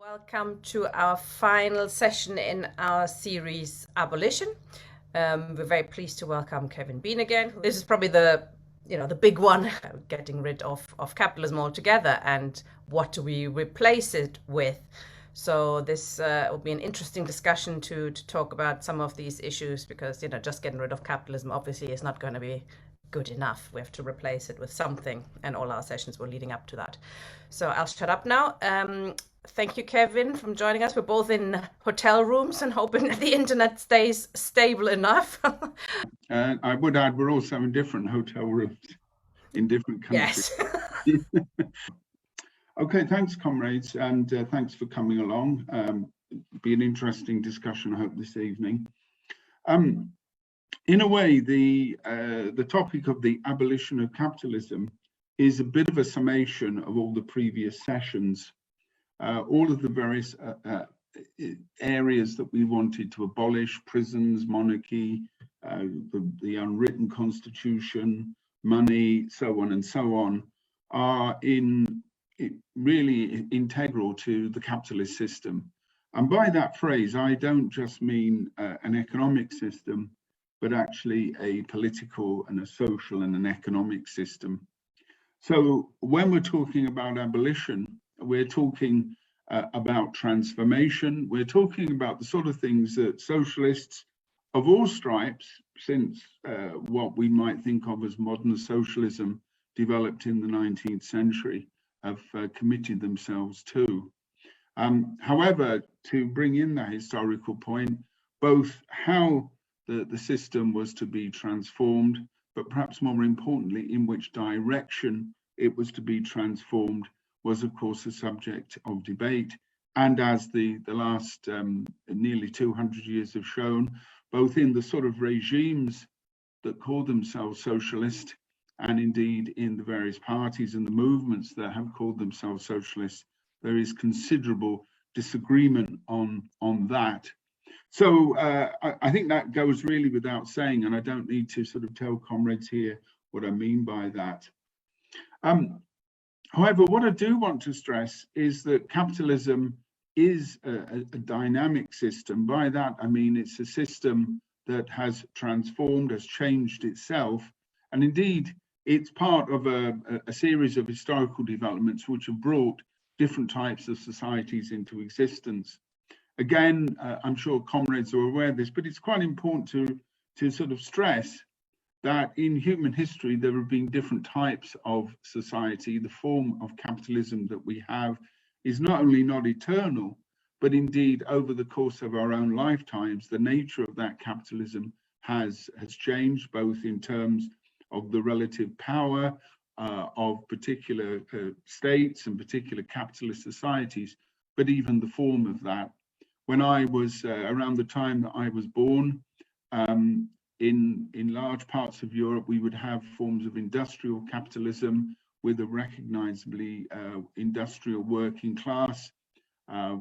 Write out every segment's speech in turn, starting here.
Welcome to our final session in our series Abolition. We're very pleased to welcome Kevin Bean again. This is probably the big one, getting rid of capitalism altogether, and what do we replace it with? So this will be an interesting discussion to talk about some of these issues, because just getting rid of capitalism obviously is not going to be good enough. We have to replace it with something, and all our sessions were leading up to that. So I'll shut up now. Thank you, Kevin, for joining us. We're both in hotel rooms and hoping that the internet stays stable enough. I would add, we're also in different hotel rooms in different countries. Yes. Okay, thanks, comrades, and thanks for coming along. It'll be an interesting discussion, I hope, this evening. In a way, the topic of the abolition of capitalism is a bit of a summation of all the previous sessions. All of the various areas that we wanted to abolish: prisons, monarchy, the unwritten constitution, money, so on and so on, are really integral to the capitalist system. And by that phrase, I don't just mean an economic system, but actually a political and a social and an economic system. So when we're talking about abolition, we're talking about transformation. We're talking about the sort of things that socialists of all stripes, since what we might think of as modern socialism developed in the 19th century, have committed themselves to. However, to bring in that historical point, both how the system was to be transformed, but perhaps more importantly, in which direction it was to be transformed, was of course a subject of debate. And as the last nearly 200 years have shown, both in the sort of regimes that call themselves socialist, and indeed in the various parties and the movements that have called themselves socialist, there is considerable disagreement on that. So I think that goes really without saying, and I don't need to sort of tell comrades here what I mean by that. However, what I do want to stress is that capitalism is a dynamic system. By that, I mean it's a system that has transformed, has changed itself, and indeed it's part of a series of historical developments which have brought different types of societies into existence. Again, I'm sure comrades are aware of this, but it's quite important to sort of stress that in human history, there have been different types of society. The form of capitalism that we have is not only not eternal, but indeed over the course of our own lifetimes, the nature of that capitalism has changed, both in terms of the relative power of particular states and particular capitalist societies, but even the form of that. When I was around the time that I was born, in large parts of Europe, we would have forms of industrial capitalism with a recognizably industrial working class,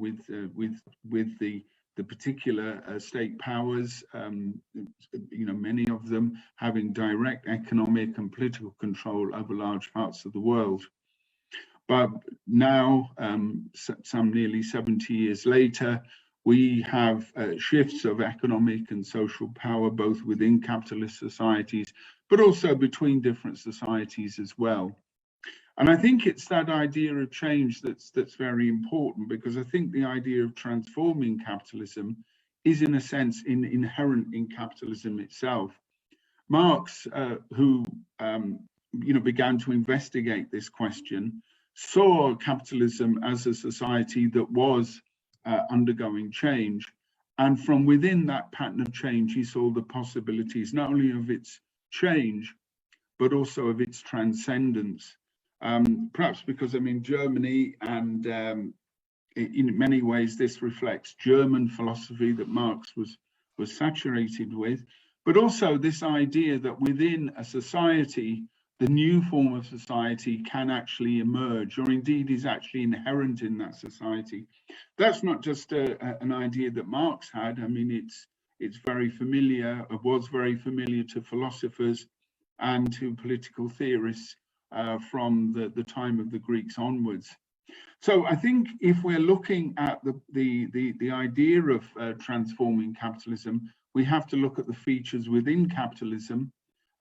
with the particular state powers, many of them having direct economic and political control over large parts of the world. But now, some nearly 70 years later, we have shifts of economic and social power, both within capitalist societies, but also between different societies as well. And I think it's that idea of change that's very important, because I think the idea of transforming capitalism is in a sense inherent in capitalism itself. Marx, who began to investigate this question, saw capitalism as a society that was undergoing change, and from within that pattern of change he saw the possibilities not only of its change but also of its transcendence. Perhaps because I'm in Germany, and in many ways this reflects German philosophy that Marx was saturated with, but also this idea that within a society the new form of society can actually emerge, or indeed is actually inherent in that society. That's not just an idea that Marx had. I mean, it's very familiar, it was very familiar to philosophers and to political theorists from the time of the Greeks onwards. So I think if we're looking at the idea of transforming capitalism, we have to look at the features within capitalism,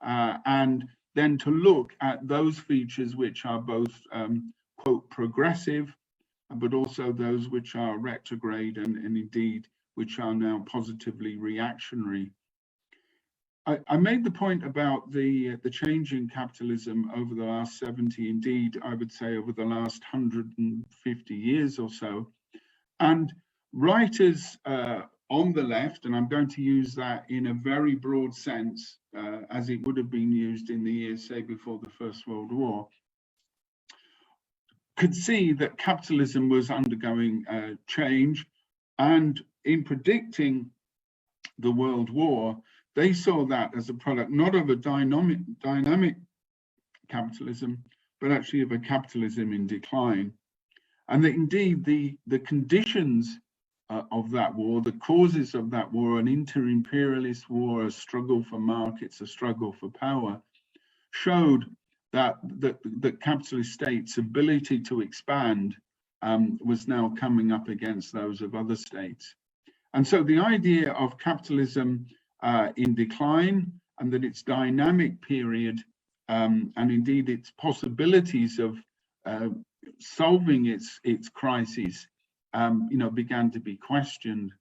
and then to look at those features which are both quote progressive, but also those which are retrograde and indeed which are now positively reactionary. I made the point about the change in capitalism over the last 70, indeed, I would say over the last 150 years or so. And writers on the left, and I'm going to use that in a very broad sense, as it would have been used in the years, say, before the First World War, could see that capitalism was undergoing change. And in predicting the World War, they saw that as a product not of a dynamic capitalism, but actually of a capitalism in decline. And that indeed the conditions of that war, the causes of that war, an inter-imperialist war, a struggle for markets, a struggle for power, showed that the capitalist states' ability to expand was now coming up against those of other states. And so the idea of capitalism in decline, and that its dynamic period and indeed its possibilities of solving its crises, began to be questioned.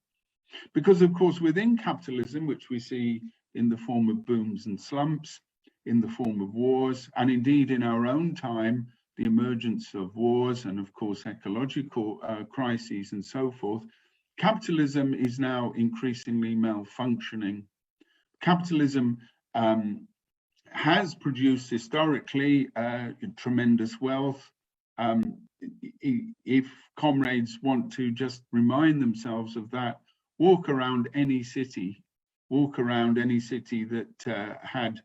Because of course, within capitalism, which we see in the form of booms and slumps, in the form of wars, and indeed in our own time, the emergence of wars and of course ecological crises and so forth, capitalism is now increasingly malfunctioning. Capitalism has produced historically tremendous wealth. If comrades want to just remind themselves of that, walk around any city that had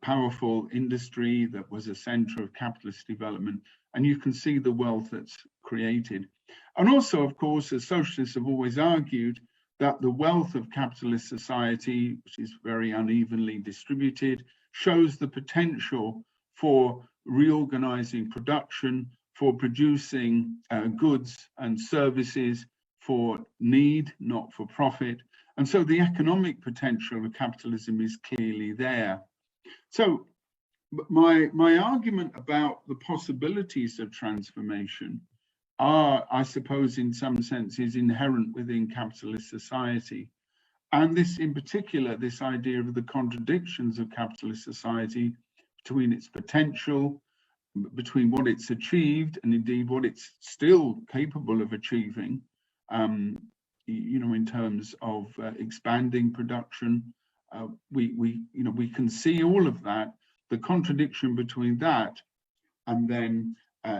powerful industry, that was a center of capitalist development, and you can see the wealth that's created. And also, of course, as socialists have always argued, that the wealth of capitalist society, which is very unevenly distributed, shows the potential for reorganizing production, for producing goods and services for need, not for profit. And so the economic potential of capitalism is clearly there. So my argument about the possibilities of transformation are, I suppose, in some sense, is inherent within capitalist society. And this, in particular, this idea of the contradictions of capitalist society between its potential, between what it's achieved, and indeed what it's still capable of achieving, in terms of expanding production. We can see all of that, the contradiction between that and then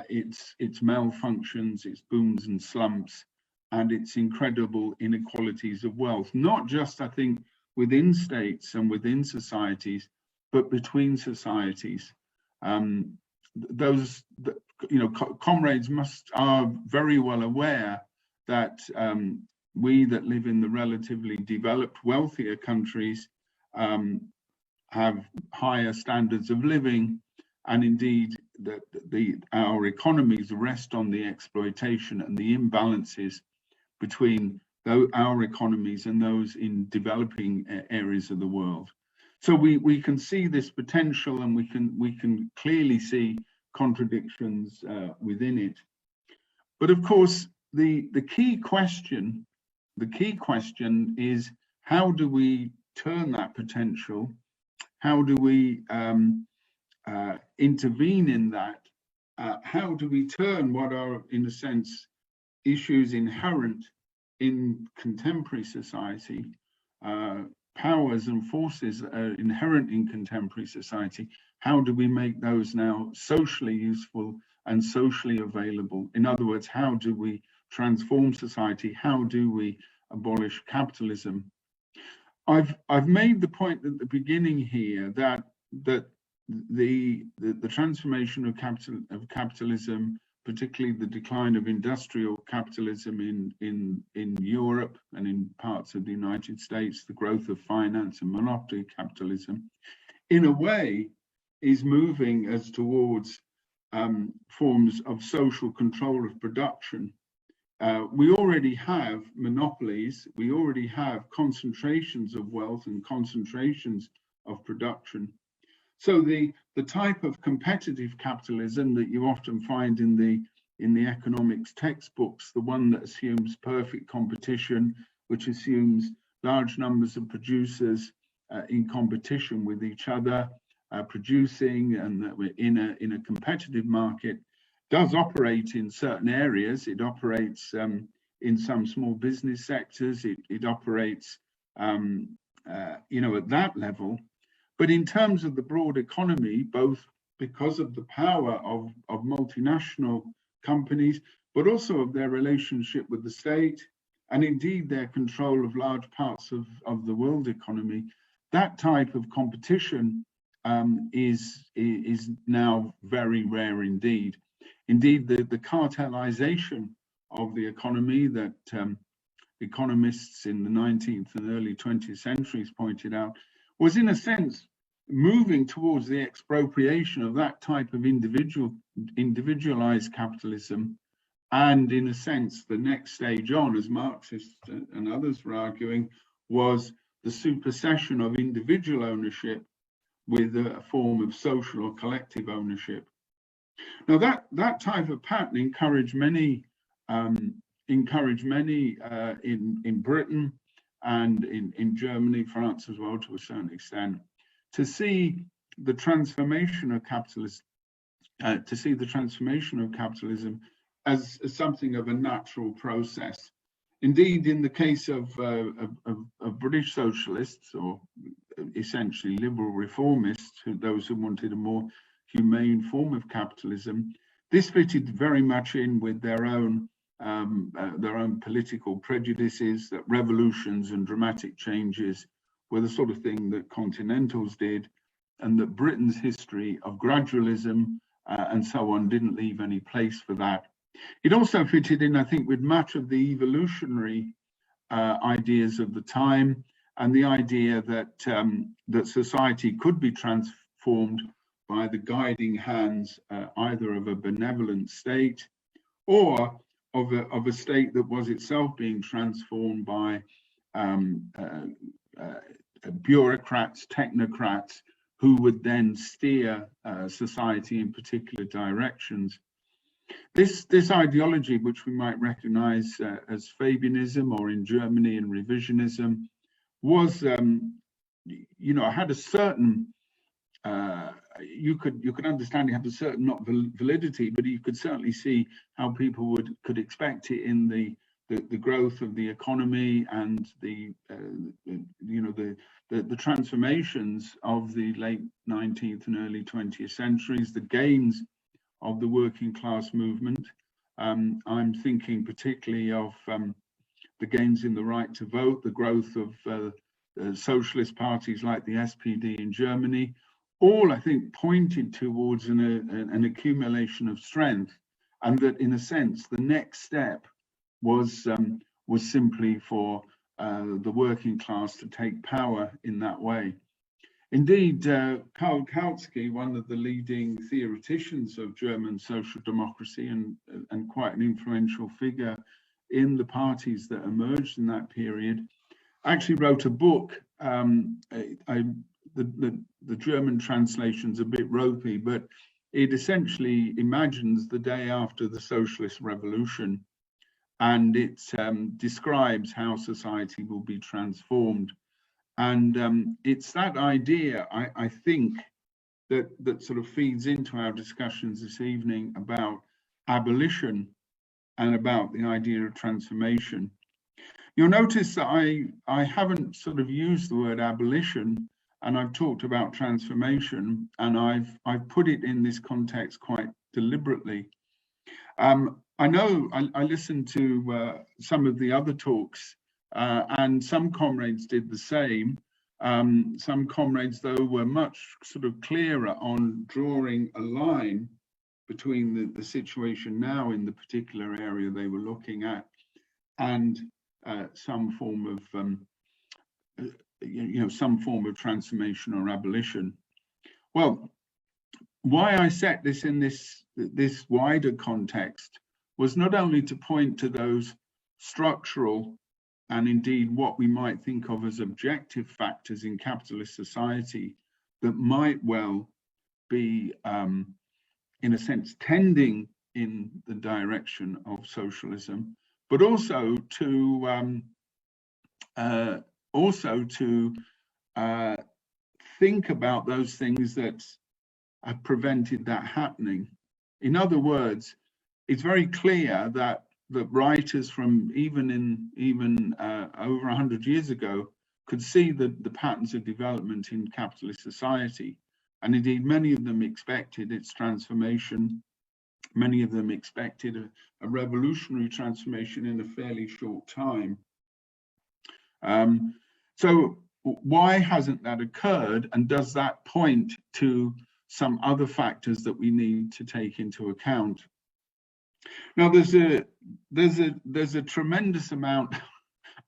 its malfunctions, its booms and slumps, and its incredible inequalities of wealth, not just, I think, within states and within societies, but between societies. Comrades are very well aware that we that live in the relatively developed, wealthier countries have higher standards of living, and indeed that our economies rest on the exploitation and the imbalances between our economies and those in developing areas of the world. So we can see this potential, and we can clearly see contradictions within it. But of course, the key question is, how do we turn that potential? How do we intervene in that? How do we turn what are, in a sense, issues inherent in contemporary society, powers and forces that are inherent in contemporary society? How do we make those now socially useful and socially available? In other words, how do we transform society? How do we abolish capitalism? I've made the point at the beginning here that the transformation of capitalism, particularly the decline of industrial capitalism in Europe and in parts of the United States, the growth of finance and monopoly capitalism, in a way is moving us towards forms of social control of production. We already have monopolies, we already have concentrations of wealth and concentrations of production. So the type of competitive capitalism that you often find in the economics textbooks, the one that assumes perfect competition, which assumes large numbers of producers in competition with each other, producing, and that we're in a competitive market, does operate in certain areas. It operates in some small business sectors. It operates, at that level. But in terms of the broad economy, both because of the power of multinational companies, but also of their relationship with the state, and indeed their control of large parts of the world economy, that type of competition is now very rare indeed. Indeed, the cartelization of the economy that economists in the 19th and early 20th centuries pointed out was, in a sense, moving towards the expropriation of that type of individualized capitalism. And in a sense, the next stage on, as Marxists and others were arguing, was the supersession of individual ownership with a form of social or collective ownership. Now, that type of pattern encouraged many in Britain and in Germany, France as well, to a certain extent, to see the transformation of capitalism, as something of a natural process. Indeed, in the case of British socialists, or essentially liberal reformists, those who wanted a more humane form of capitalism, this fitted very much in with their own political prejudices, that revolutions and dramatic changes were the sort of thing that continentals did, and that Britain's history of gradualism and so on didn't leave any place for that. It also fitted in, I think, with much of the evolutionary ideas of the time, and the idea that that society could be transformed by the guiding hands either of a benevolent state or of a state that was itself being transformed by bureaucrats, technocrats, who would then steer society in particular directions. This ideology, which we might recognize as Fabianism, or in Germany in revisionism, was, had a certain, you could understand it had a certain, not validity, but you could certainly see how people could expect it in the growth of the economy and the transformations of the late 19th and early 20th centuries, the gains of the working class movement. I'm thinking particularly of the gains in the right to vote, the growth of socialist parties like the SPD in Germany, all, I think, pointed towards an accumulation of strength, and that, in a sense, the next step was simply for the working class to take power in that way. Indeed, Karl Kautsky, one of the leading theoreticians of German social democracy and quite an influential figure in the parties that emerged in that period, actually wrote a book. The German translation's a bit ropey, but it essentially imagines the day after the socialist revolution, and it describes how society will be transformed. And it's that idea, I think, that sort of feeds into our discussions this evening about abolition and about the idea of transformation. You'll notice that I haven't sort of used the word abolition, and I've talked about transformation, and I've put it in this context quite deliberately. I know I listened to some of the other talks, and some comrades did the same. Some comrades, though, were much sort of clearer on drawing a line between the situation now in the particular area they were looking at and some form of some form of transformation or abolition. Well, why I set this in this wider context was not only to point to those structural and indeed what we might think of as objective factors in capitalist society that might well be, in a sense, tending in the direction of socialism, but also to think about those things that have prevented that happening. In other words, it's very clear that writers from even over 100 years ago could see the patterns of development in capitalist society, and indeed many of them expected its transformation. Many of them expected a revolutionary transformation in a fairly short time. So why hasn't that occurred, and does that point to some other factors that we need to take into account? Now, there's a tremendous amount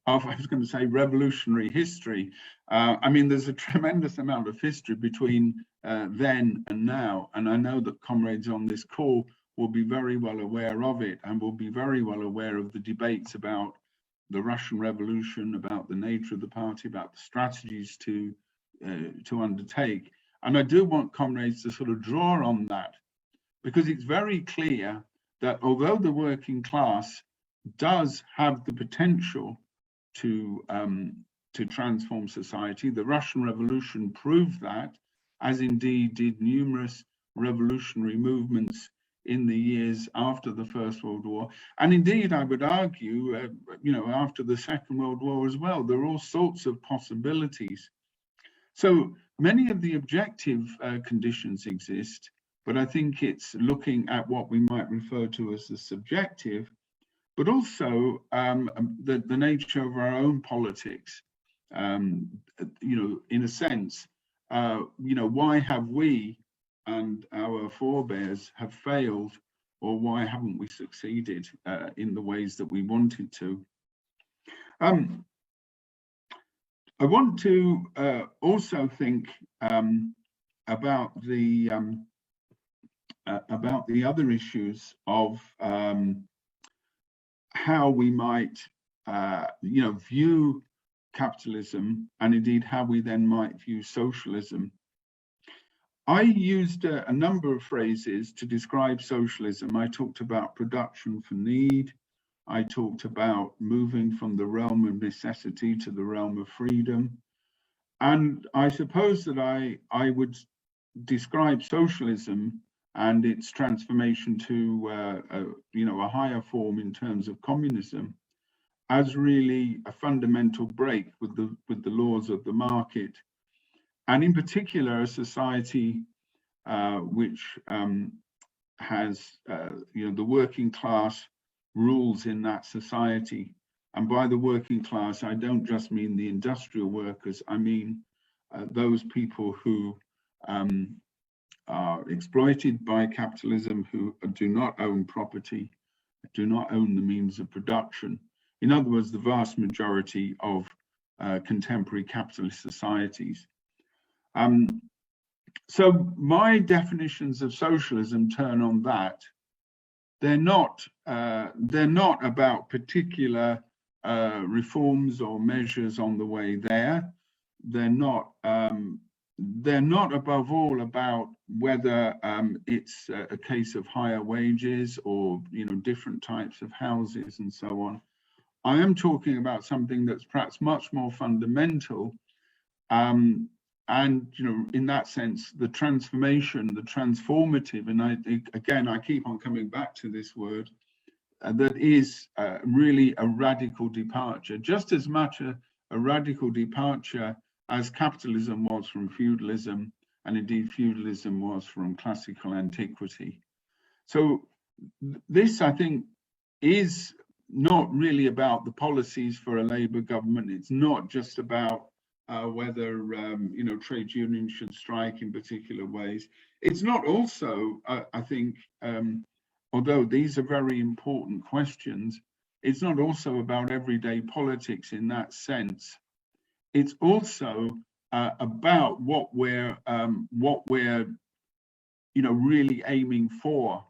of, I was going to say, revolutionary history. I mean, there's a tremendous amount of history between then and now, and I know that comrades on this call will be very well aware of it, and will be very well aware of the debates about the Russian Revolution, about the nature of the party, about the strategies to undertake. And I do want comrades to sort of draw on that, because it's very clear that although the working class does have the potential to transform society, the Russian Revolution proved that, as indeed did numerous revolutionary movements in the years after the First World War. And indeed, I would argue, after the Second World War as well, there are all sorts of possibilities. So many of the objective conditions exist, but I think it's looking at what we might refer to as the subjective, but also the nature of our own politics. In a sense, why have we and our forebears have failed, or why haven't we succeeded in the ways that we wanted to? I want to also think about the other issues of how we might, view capitalism, and indeed how we then might view socialism. I used a number of phrases to describe socialism. I talked about production for need. I talked about moving from the realm of necessity to the realm of freedom. And I suppose that I would describe socialism and its transformation to a higher form in terms of communism as really a fundamental break with the laws of the market, and in particular a society which has the working class rules in that society. And by the working class, I don't just mean the industrial workers, I mean those people who are exploited by capitalism, who do not own property, do not own the means of production. In other words, the vast majority of contemporary capitalist societies. So my definitions of socialism turn on that. They're not about particular reforms or measures on the way there. They're not above all about whether it's a case of higher wages or different types of houses and so on. I am talking about something that's perhaps much more fundamental, and in that sense, the transformation, the transformative, and I keep on coming back to this word, that is really a radical departure, just as much a radical departure as capitalism was from feudalism, and indeed feudalism was from classical antiquity. So this, I think, is not really about the policies for a Labour government. It's not just about whether trade unions should strike in particular ways. It's not also, I think, although these are very important questions, it's not also about everyday politics in that sense. It's also about what we're really aiming for.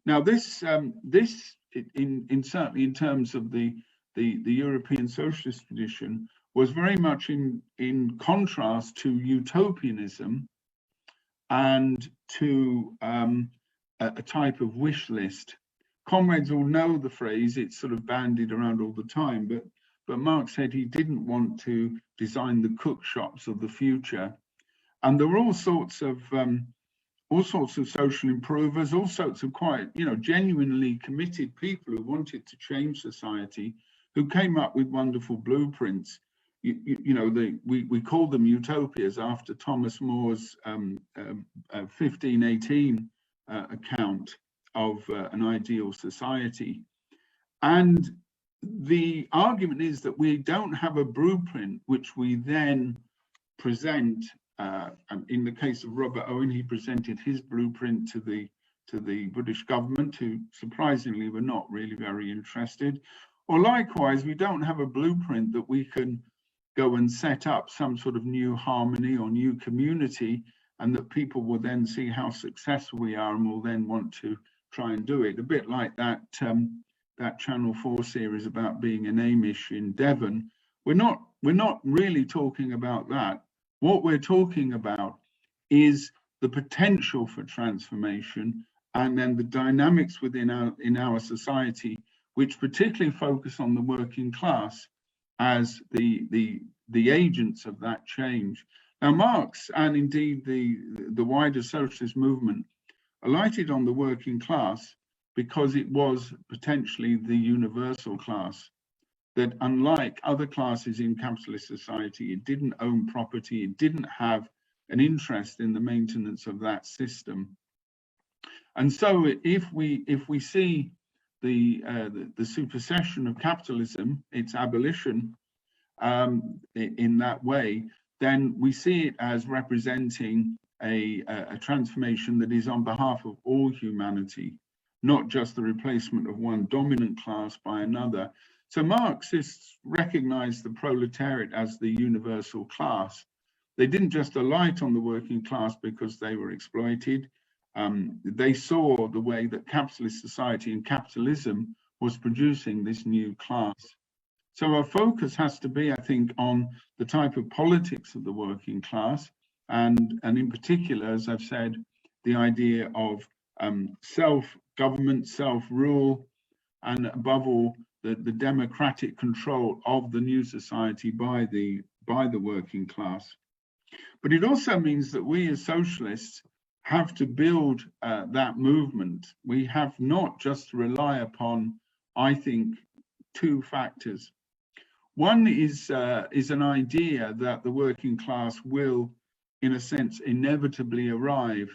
Now, this certainly in terms of the European socialist tradition was very much in contrast to utopianism and to a type of wish list. Comrades all know the phrase, it's sort of bandied around all the time, but Marx said he didn't want to design the cook shops of the future. And there were all sorts of social improvers, all sorts of quite, genuinely committed people who wanted to change society, who came up with wonderful blueprints. We call them utopias after Thomas More's 1518 account of an ideal society. And the argument is that we don't have a blueprint which we then present. In the case of Robert Owen, he presented his blueprint to the British government, who surprisingly were not really very interested. Or likewise, we don't have a blueprint that we can go and set up some sort of new harmony or new community, and that people will then see how successful we are and will then want to try and do it. A bit like that Channel 4 series about being an Amish in Devon. We're not really talking about that. What we're talking about is the potential for transformation, and then the dynamics within our society, which particularly focus on the working class as the agents of that change. Now, Marx and indeed the wider socialist movement alighted on the working class because it was potentially the universal class, that unlike other classes in capitalist society, it didn't own property, it didn't have an interest in the maintenance of that system. And so if we see the supersession of capitalism, its abolition, in that way, then we see it as representing a transformation that is on behalf of all humanity, not just the replacement of one dominant class by another. So Marxists recognized the proletariat as the universal class. They didn't just alight on the working class because they were exploited. They saw the way that capitalist society and capitalism was producing this new class. So our focus has to be, I think, on the type of politics of the working class, and in particular, as I've said, the idea of self-government, self-rule, and above all, the democratic control of the new society by the working class. But it also means that we as socialists have to build that movement. We have not just to rely upon, I think, two factors. One is an idea that the working class will, in a sense, inevitably arrive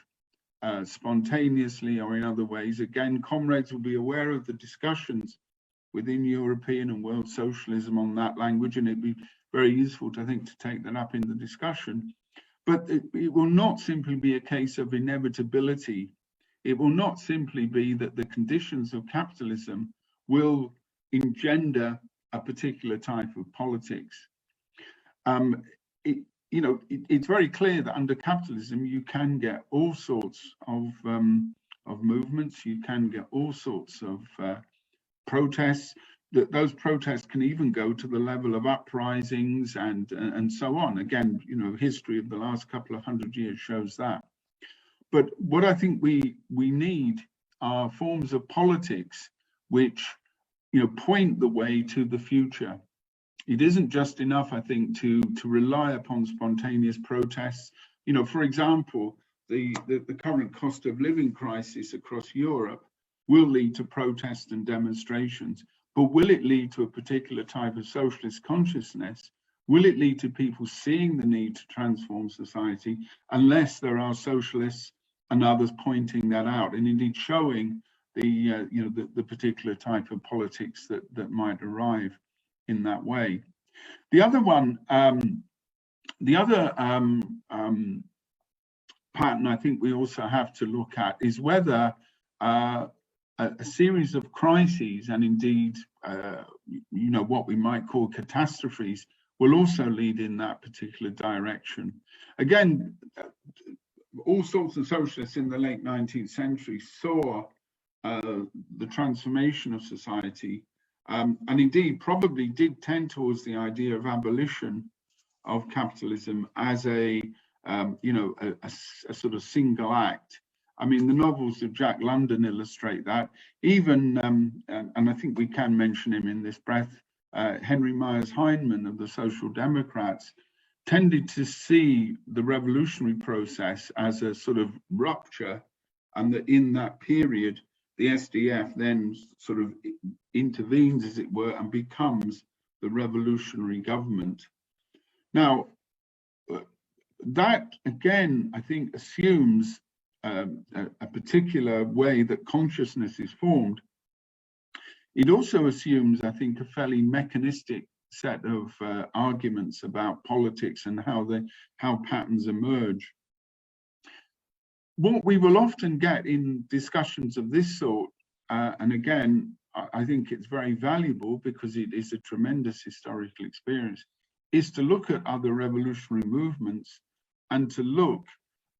spontaneously or in other ways. Again, comrades will be aware of the discussions within European and world socialism on that language, and it'd be very useful, I think, to take that up in the discussion. But it will not simply be a case of inevitability. It will not simply be that the conditions of capitalism will engender a particular type of politics. It's very clear that under capitalism, you can get all sorts of movements. You can get all sorts of protests. Those protests can even go to the level of uprisings and so on. Again, history of the last couple of hundred years shows that. But what I think we need are forms of politics which point the way to the future. It isn't just enough, I think, to rely upon spontaneous protests. For example, the current cost of living crisis across Europe will lead to protests and demonstrations. But will it lead to a particular type of socialist consciousness? Will it lead to people seeing the need to transform society, unless there are socialists and others pointing that out and indeed showing the particular type of politics that might arrive in that way? The other one, the other pattern I think we also have to look at is whether a series of crises and indeed, what we might call catastrophes will also lead in that particular direction. Again, all sorts of socialists in the late 19th century saw the transformation of society, and indeed probably did tend towards the idea of abolition of capitalism as a sort of single act. I mean, the novels of Jack London illustrate that. Even, and I think we can mention him in this breath, Henry Myers Heinemann of the Social Democrats tended to see the revolutionary process as a sort of rupture, and that in that period, the SDF then sort of intervenes, as it were, and becomes the revolutionary government. Now, that again, I think, assumes a particular way that consciousness is formed. It also assumes, I think, a fairly mechanistic set of arguments about politics and how patterns emerge. What we will often get in discussions of this sort, and again, I think it's very valuable because it is a tremendous historical experience, is to look at other revolutionary movements and to look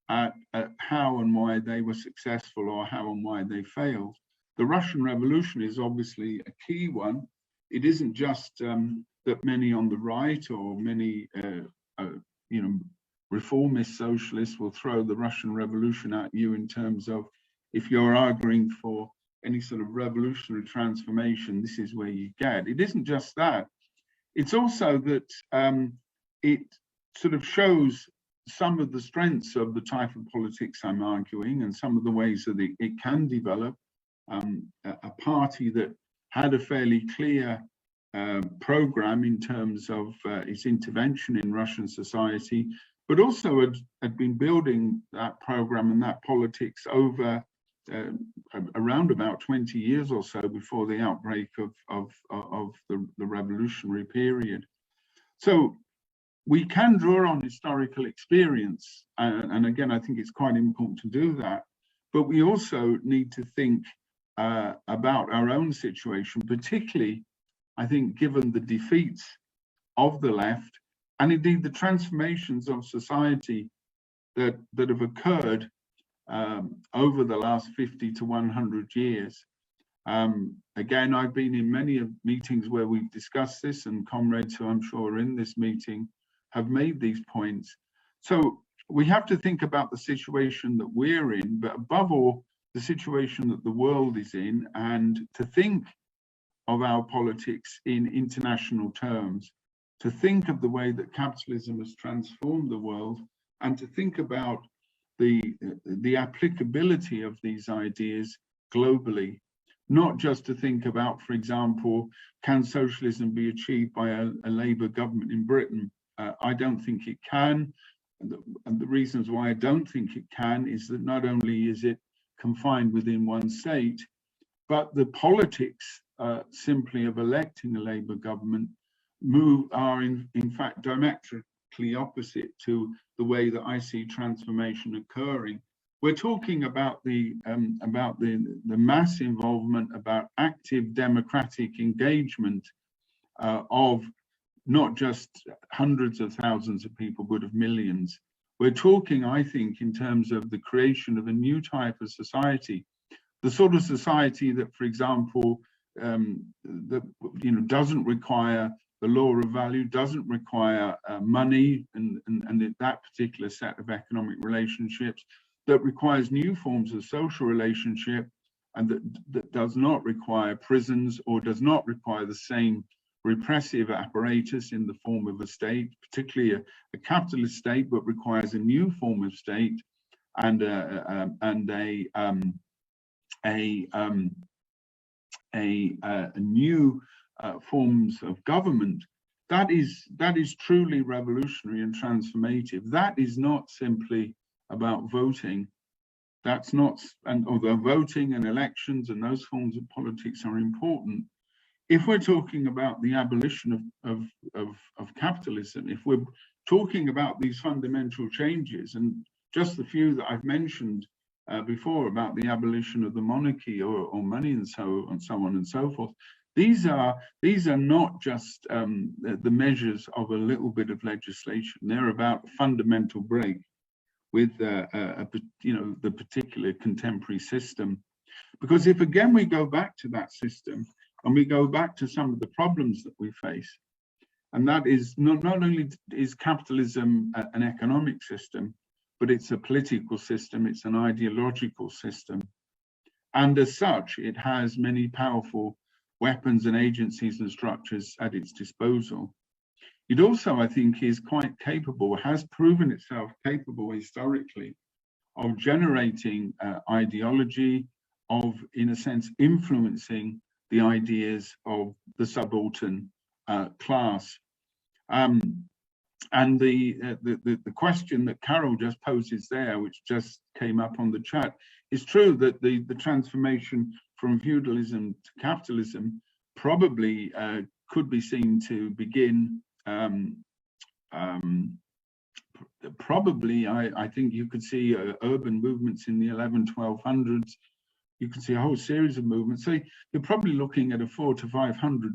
at how and why they were successful or how and why they failed. The Russian Revolution is obviously a key one. It isn't just that many on the right or many reformist socialists will throw the Russian Revolution at you in terms of, if you're arguing for any sort of revolutionary transformation, this is where you get. It isn't just that. It's also that it sort of shows some of the strengths of the type of politics I'm arguing and some of the ways that it can develop. A party that had a fairly clear program in terms of its intervention in Russian society, but also had been building that program and that politics over around about 20 years or so before the outbreak of the revolutionary period. So we can draw on historical experience, and again, I think it's quite important to do that, but we also need to think about our own situation, particularly, I think, given the defeats of the left, and indeed the transformations of society that have occurred over the last 50 to 100 years. Again, I've been in many meetings where we've discussed this, and comrades who I'm sure are in this meeting have made these points. So we have to think about the situation that we're in, but above all, the situation that the world is in, and to think of our politics in international terms, to think of the way that capitalism has transformed the world, and to think about the applicability of these ideas globally, not just to think about, for example, can socialism be achieved by a Labour government in Britain? I don't think it can. And the reasons why I don't think it can is that not only is it confined within one state, but the politics simply of electing a Labour government are in fact diametrically opposite to the way that I see transformation occurring. We're talking about the mass involvement, about active democratic engagement of not just hundreds of thousands of people, but of millions. We're talking, I think, in terms of the creation of a new type of society, the sort of society that, for example, doesn't require the law of value, doesn't require money and that particular set of economic relationships, that requires new forms of social relationship, and that does not require prisons or does not require the same repressive apparatus in the form of a state, particularly a capitalist state, but requires a new form of state and new forms of government. That is truly revolutionary and transformative. That is not simply about voting. That's not, and although voting and elections and those forms of politics are important, if we're talking about the abolition of capitalism, if we're talking about these fundamental changes, and just the few that I've mentioned before about the abolition of the monarchy or money and so on and so forth, these are not just the measures of a little bit of legislation. They're about a fundamental break with the particular contemporary system. Because if again we go back to that system and we go back to some of the problems that we face, and that is not only is capitalism an economic system, but it's a political system, it's an ideological system. And as such, it has many powerful weapons and agencies and structures at its disposal. It also, I think, is quite capable, has proven itself capable historically of generating ideology, of, in a sense, influencing the ideas of the subaltern class. And the question that Carol just poses there, which just came up on the chat, is true that the transformation from feudalism to capitalism probably could be seen to begin probably, I think you could see urban movements in the 1200s. You can see a whole series of movements. So you're probably looking at a 400 to 500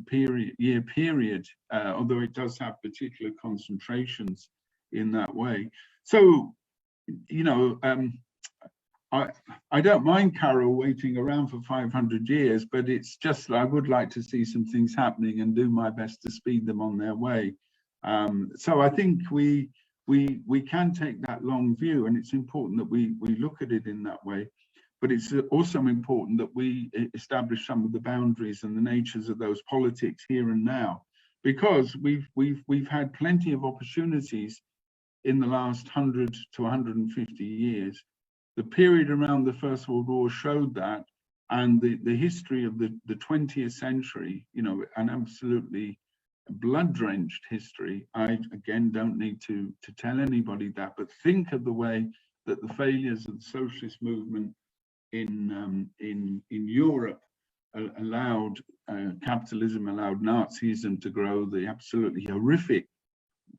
year period, although it does have particular concentrations in that way. So, you know, I don't mind Carol waiting around for 500 years, but it's just I would like to see some things happening and do my best to speed them on their way. So I think we can take that long view, and it's important that we look at it in that way. But it's also important that we establish some of the boundaries and the natures of those politics here and now, because we've had plenty of opportunities in the last 100 to 150 years. The period around the First World War showed that, and the history of the 20th century, you know, an absolutely blood-drenched history. I again don't need to tell anybody that, but think of the way that the failures of the socialist movement in Europe allowed capitalism, allowed Nazism to grow, the absolutely horrific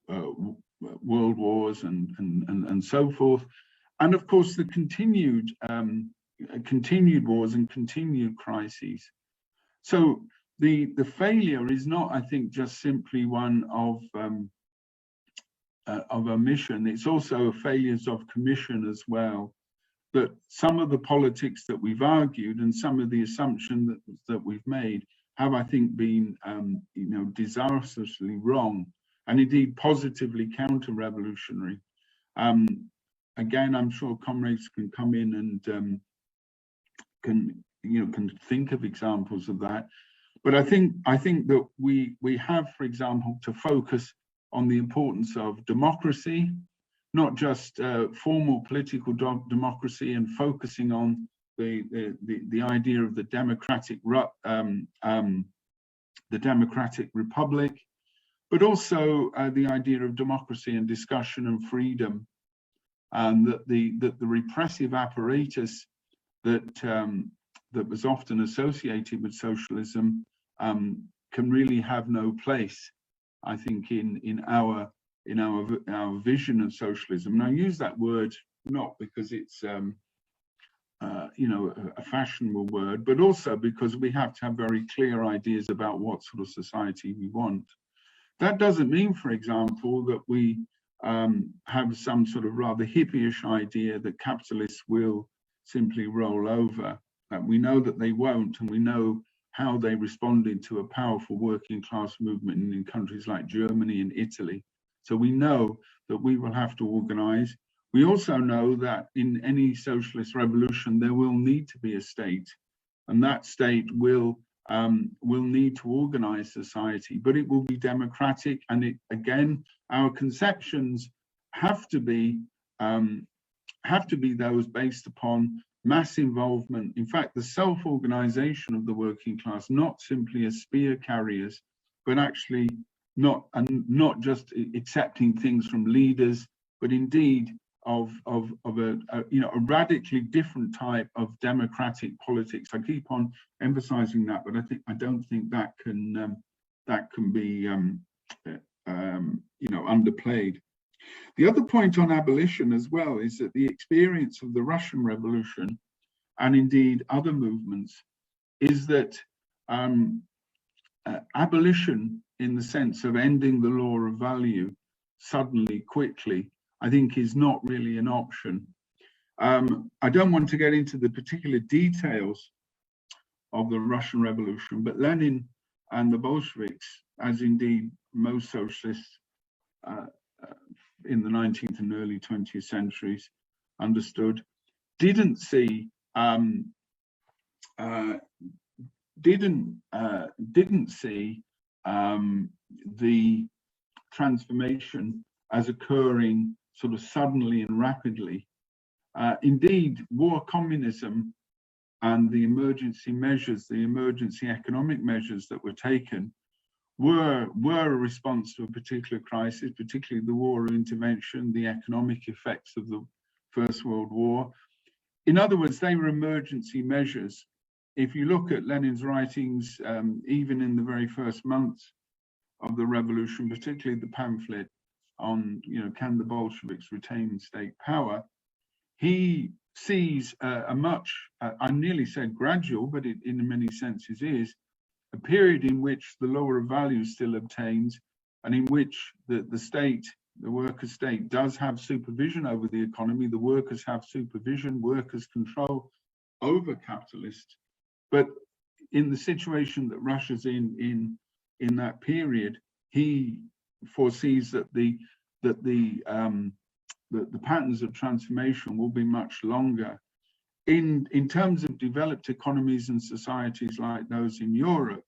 world wars and so forth, and of course the continued wars and continued crises. So the failure is not, I think, just simply one of omission. It's also failures of commission as well. That some of the politics that we've argued and some of the assumptions that we've made have, I think, been, you know, disastrously wrong, and indeed positively counter-revolutionary. Again, I'm sure comrades can come in and can think of examples of that. But I think that we have, for example, to focus on the importance of democracy, not just formal political democracy and focusing on the idea of the democratic republic, but also the idea of democracy and discussion and freedom, and that the repressive apparatus that was often associated with socialism can really have no place, I think, in our vision of socialism. And I use that word not because it's you know, a fashionable word, but also because we have to have very clear ideas about what sort of society we want. That doesn't mean, for example, that we have some sort of rather hippie-ish idea that capitalists will simply roll over. We know that they won't, and we know how they responded to a powerful working class movement in countries like Germany and Italy. So we know that we will have to organize. We also know that in any socialist revolution, there will need to be a state, and that state will need to organize society, but it will be democratic. And it, again, our conceptions have to be those based upon mass involvement. In fact, the self-organization of the working class, not simply as spear carriers, but actually not just accepting things from leaders, but indeed of a radically different type of democratic politics. I keep on emphasizing that, but I don't think that can be underplayed. The other point on abolition as well is that the experience of the Russian Revolution, and indeed other movements, is that abolition, in the sense of ending the law of value suddenly, quickly, I think is not really an option. I don't want to get into the particular details of the Russian Revolution, but Lenin and the Bolsheviks, as indeed most socialists in the 19th and early 20th centuries understood, didn't see the transformation as occurring sort of suddenly and rapidly. Indeed, war communism and the emergency measures, the emergency economic measures that were taken were a response to a particular crisis, particularly the war of intervention, the economic effects of the First World War. In other words, they were emergency measures. If you look at Lenin's writings, even in the very first months of the revolution, particularly the pamphlet on, can the Bolsheviks retain state power, he sees a much, I nearly said gradual, but it in many senses is, a period in which the lower of value still obtains, and in which the state, the worker state, does have supervision over the economy. The workers have supervision, workers control over capitalists. But in the situation that Russia's in that period, he foresees that the patterns of transformation will be much longer. In terms of developed economies and societies like those in Europe,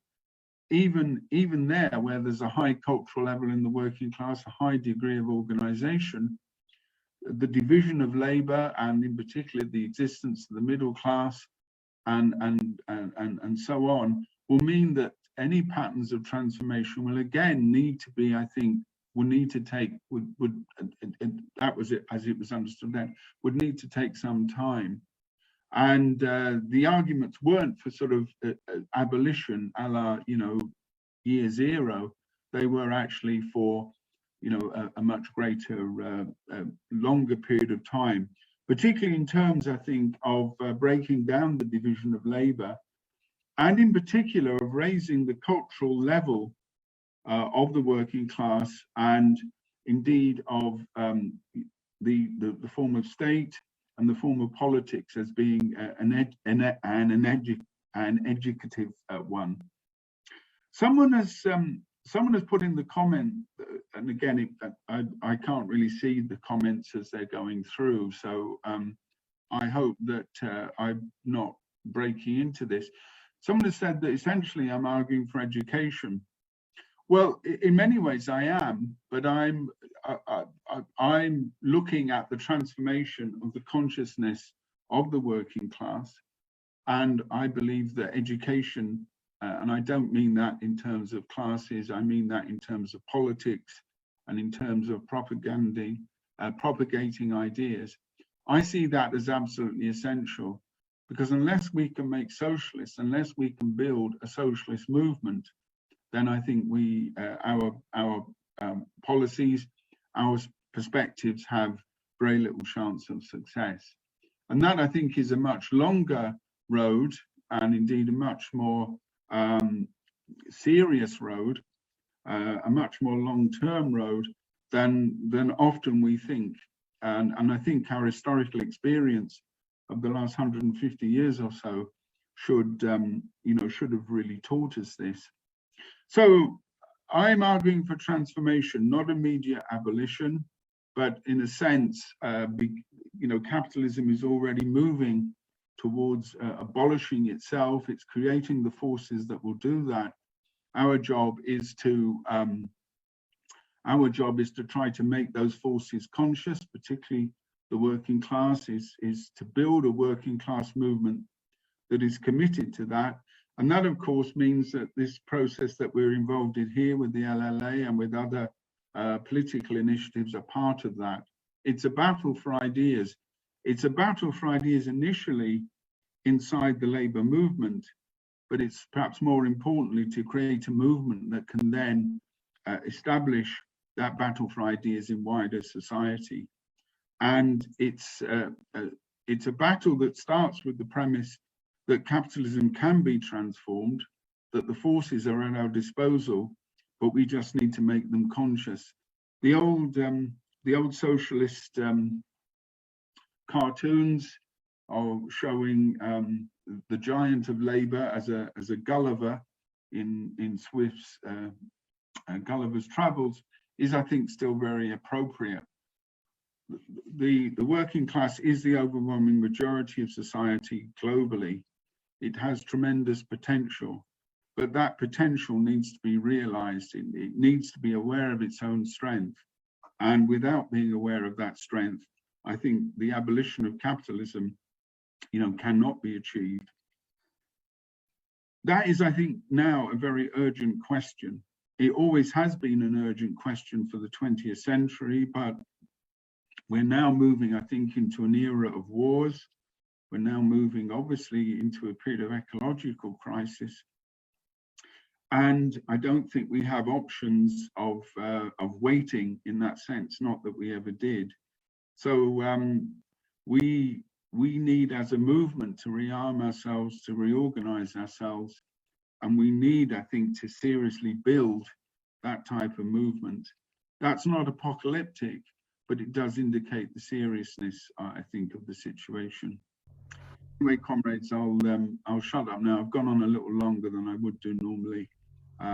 even there, where there's a high cultural level in the working class, a high degree of organization, the division of labor, and in particular the existence of the middle class and so on, will mean that any patterns of transformation will again need to be, I think, that was it as it was understood then, would need to take some time. And the arguments weren't for sort of abolition a la, year zero. They were actually for, a much greater, longer period of time, particularly in terms, I think, of breaking down the division of labor, and in particular of raising the cultural level of the working class, and indeed of the form of state and the form of politics as being an educative one. Someone has put in the comment, and again, I can't really see the comments as they're going through, so I hope that I'm not breaking into this. Someone has said that essentially I'm arguing for education. Well, in many ways I am, but I'm looking at the transformation of the consciousness of the working class, and I believe that education, and I don't mean that in terms of classes, I mean that in terms of politics and in terms of propagating ideas. I see that as absolutely essential, because unless we can make socialists, unless we can build a socialist movement, then I think our policies, our perspectives have very little chance of success. And that, I think, is a much longer road, and indeed a much more serious road, a much more long-term road than often we think. And I think our historical experience of the last 150 years or so should have really taught us this. So I'm arguing for transformation, not immediate abolition, but in a sense, capitalism is already moving towards abolishing itself. It's creating the forces that will do that. Our job is to try to make those forces conscious, particularly the working class, is to build a working class movement that is committed to that. And that, of course, means that this process that we're involved in here with the LLA and with other political initiatives are part of that. It's a battle for ideas. It's a battle for ideas initially inside the labor movement, but it's perhaps more importantly to create a movement that can then establish that battle for ideas in wider society. And it's a battle that starts with the premise that capitalism can be transformed, that the forces are at our disposal, but we just need to make them conscious. The old the old socialist cartoons are showing the giant of labor as a Gulliver in Swift's Gulliver's Travels is, I think, still very appropriate. The working class is the overwhelming majority of society globally. It has tremendous potential, but that potential needs to be realized. It needs to be aware of its own strength. And without being aware of that strength, I think the abolition of capitalism, cannot be achieved. That is, I think, now a very urgent question. It always has been an urgent question for the 20th century, but we're now moving, I think, into an era of wars. We're now moving, obviously, into a period of ecological crisis. And I don't think we have options of waiting in that sense, not that we ever did. So we need, as a movement, to rearm ourselves, to reorganize ourselves. And we need, I think, to seriously build that type of movement. That's not apocalyptic, but it does indicate the seriousness, I think, of the situation. Anyway, comrades, I'll shut up now. I've gone on a little longer than I would do normally.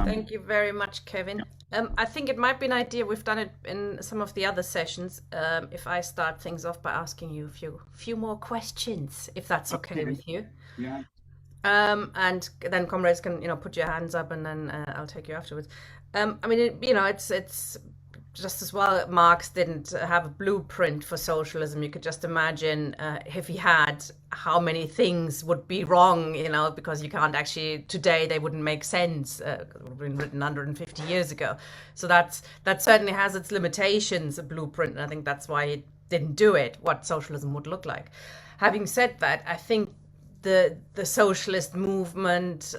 Thank you very much, Kevin. I think it might be an idea, we've done it in some of the other sessions, if I start things off by asking you a few more questions, if that's okay with you. Yeah. And then comrades can, put your hands up, and then I'll take you afterwards. I mean, it's just as well Marx didn't have a blueprint for socialism. You could just imagine if he had, how many things would be wrong, because you can't actually, today they wouldn't make sense. It would have been written 150 years ago. So that certainly has its limitations, a blueprint, and I think that's why he didn't do it, what socialism would look like. Having said that, I think the socialist movement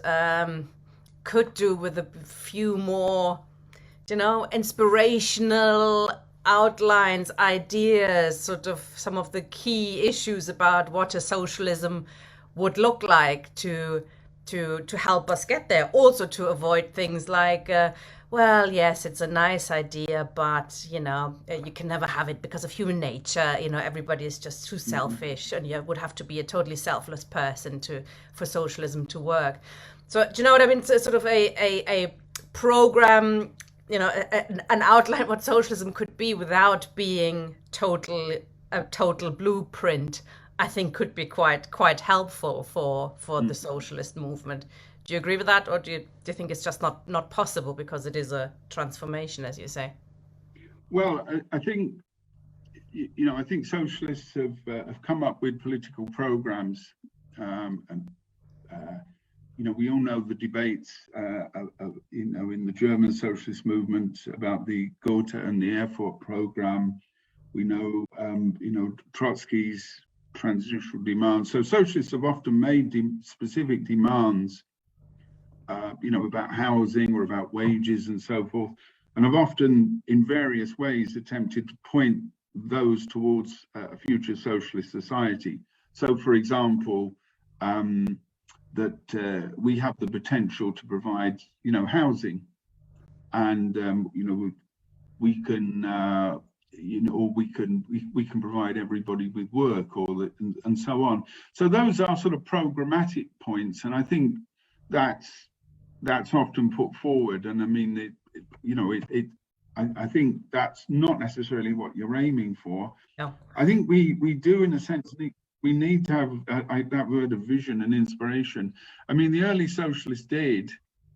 could do with a few more inspirational outlines, ideas, sort of some of the key issues about what a socialism would look like to help us get there. Also to avoid things like, well, yes, it's a nice idea, but you can never have it because of human nature. Everybody is just too selfish, and you would have to be a totally selfless person for socialism to work. So do you know what I mean? It's sort of a program, an outline what socialism could be without being a total blueprint, I think could be quite helpful for the socialist movement. Do you agree with that, or do you think it's just not possible because it is a transformation, as you say? Well, I think I think socialists have come up with political programs, and we all know the debates, in the German socialist movement about the Gotha and the Erfurt program. We know, Trotsky's transitional demands. So socialists have often made specific demands, about housing or about wages and so forth, and have often, in various ways, attempted to point those towards a future socialist society. So, for example, that we have the potential to provide, housing, and we can, or we can provide everybody with work, and so on. So those are sort of programmatic points, and I think that's often put forward. And I mean, I think that's not necessarily what you're aiming for. No. I think we do, in a sense, we need to have that word of vision and inspiration. I mean, the early socialists did.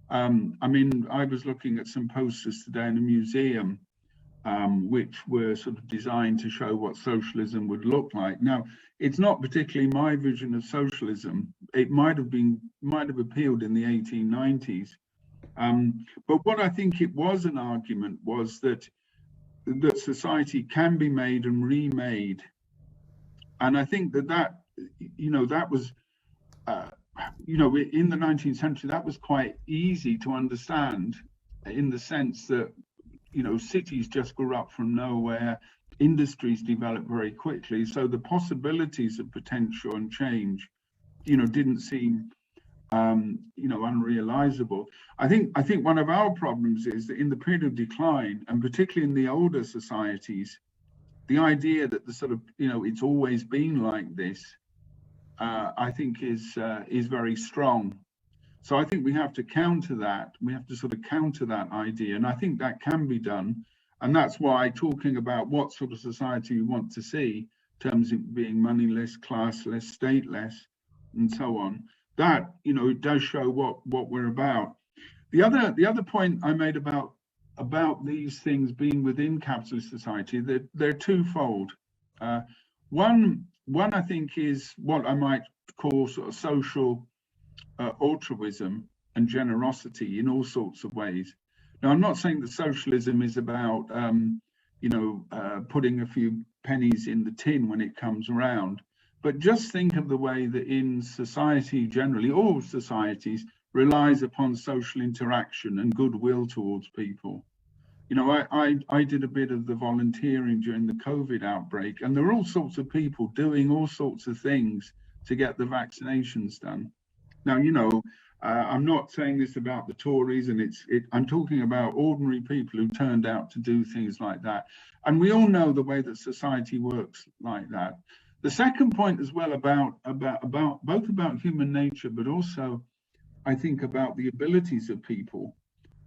I was looking at some posters today in a museum, which were sort of designed to show what socialism would look like. Now, it's not particularly my vision of socialism. It might have appealed in the 1890s. But what I think it was an argument was that society can be made and remade. And I think that was, in the 19th century, that was quite easy to understand, in the sense that, cities just grew up from nowhere, industries developed very quickly. So the possibilities of potential and change, didn't seem, unrealizable. I think one of our problems is that in the period of decline, and particularly in the older societies, the idea that the sort of, it's always been like this, I think is very strong. So I think we have to counter that. We have to sort of counter that idea. And I think that can be done. And that's why talking about what sort of society we want to see, in terms of being moneyless, classless, stateless, and so on, that, it does show what we're about. The other point I made about these things being within capitalist society, they're twofold. One I think is what I might call sort of social altruism and generosity in all sorts of ways. Now, I'm not saying that socialism is about, putting a few pennies in the tin when it comes around, but just think of the way that in society generally, all societies, relies upon social interaction and goodwill towards people. I did a bit of the volunteering during the COVID outbreak, and there were all sorts of people doing all sorts of things to get the vaccinations done. Now, I'm not saying this about the Tories, and I'm talking about ordinary people who turned out to do things like that. And we all know the way that society works like that. The second point as well about both about human nature, but also I think about the abilities of people.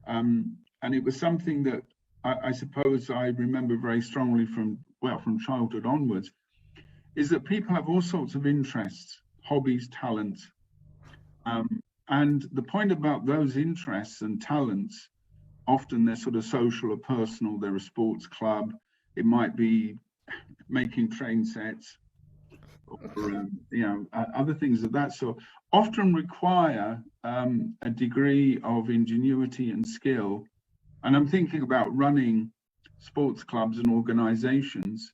And it was something that I suppose I remember very strongly from childhood onwards, is that people have all sorts of interests, hobbies, talents. And the point about those interests and talents, often they're sort of social or personal. They're a sports club. It might be making train sets, or other things of that sort. Often require a degree of ingenuity and skill. And I'm thinking about running sports clubs and organizations.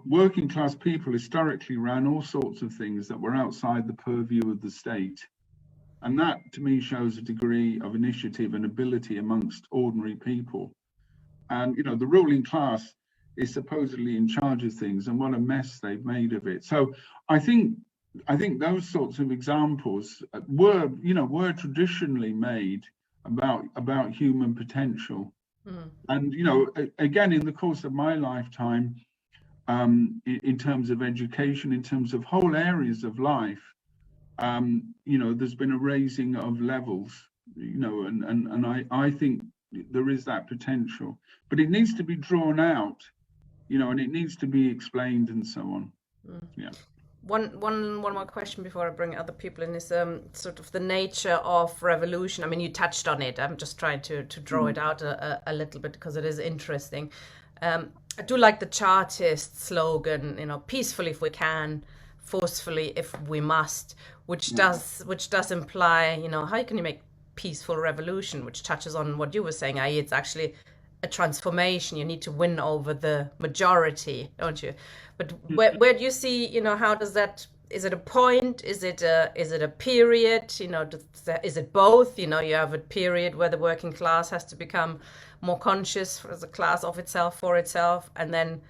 Working class people historically ran all sorts of things that were outside the purview of the state. And that, to me, shows a degree of initiative and ability amongst ordinary people. And, the ruling class is supposedly in charge of things, and what a mess they've made of it. So I think those sorts of examples were traditionally made about human potential. Mm. And, again, in the course of my lifetime, in terms of education, in terms of whole areas of life, there's been a raising of levels, and I think there is that potential, but it needs to be drawn out, and it needs to be explained and so on. Mm. Yeah. One more question before I bring other people in is sort of the nature of revolution. I mean, you touched on it. I'm just trying to draw it out a little bit because it is interesting. I do like the Chartist slogan, peacefully if we can, forcefully if we must, which does imply, how can you make peaceful revolution, which touches on what you were saying, i.e. it's actually a transformation. You need to win over the majority, don't you? But where do you see, how does that, is it a point? Is it a period? Is it both? You have a period where the working class has to become more conscious as a class of itself, for itself, and then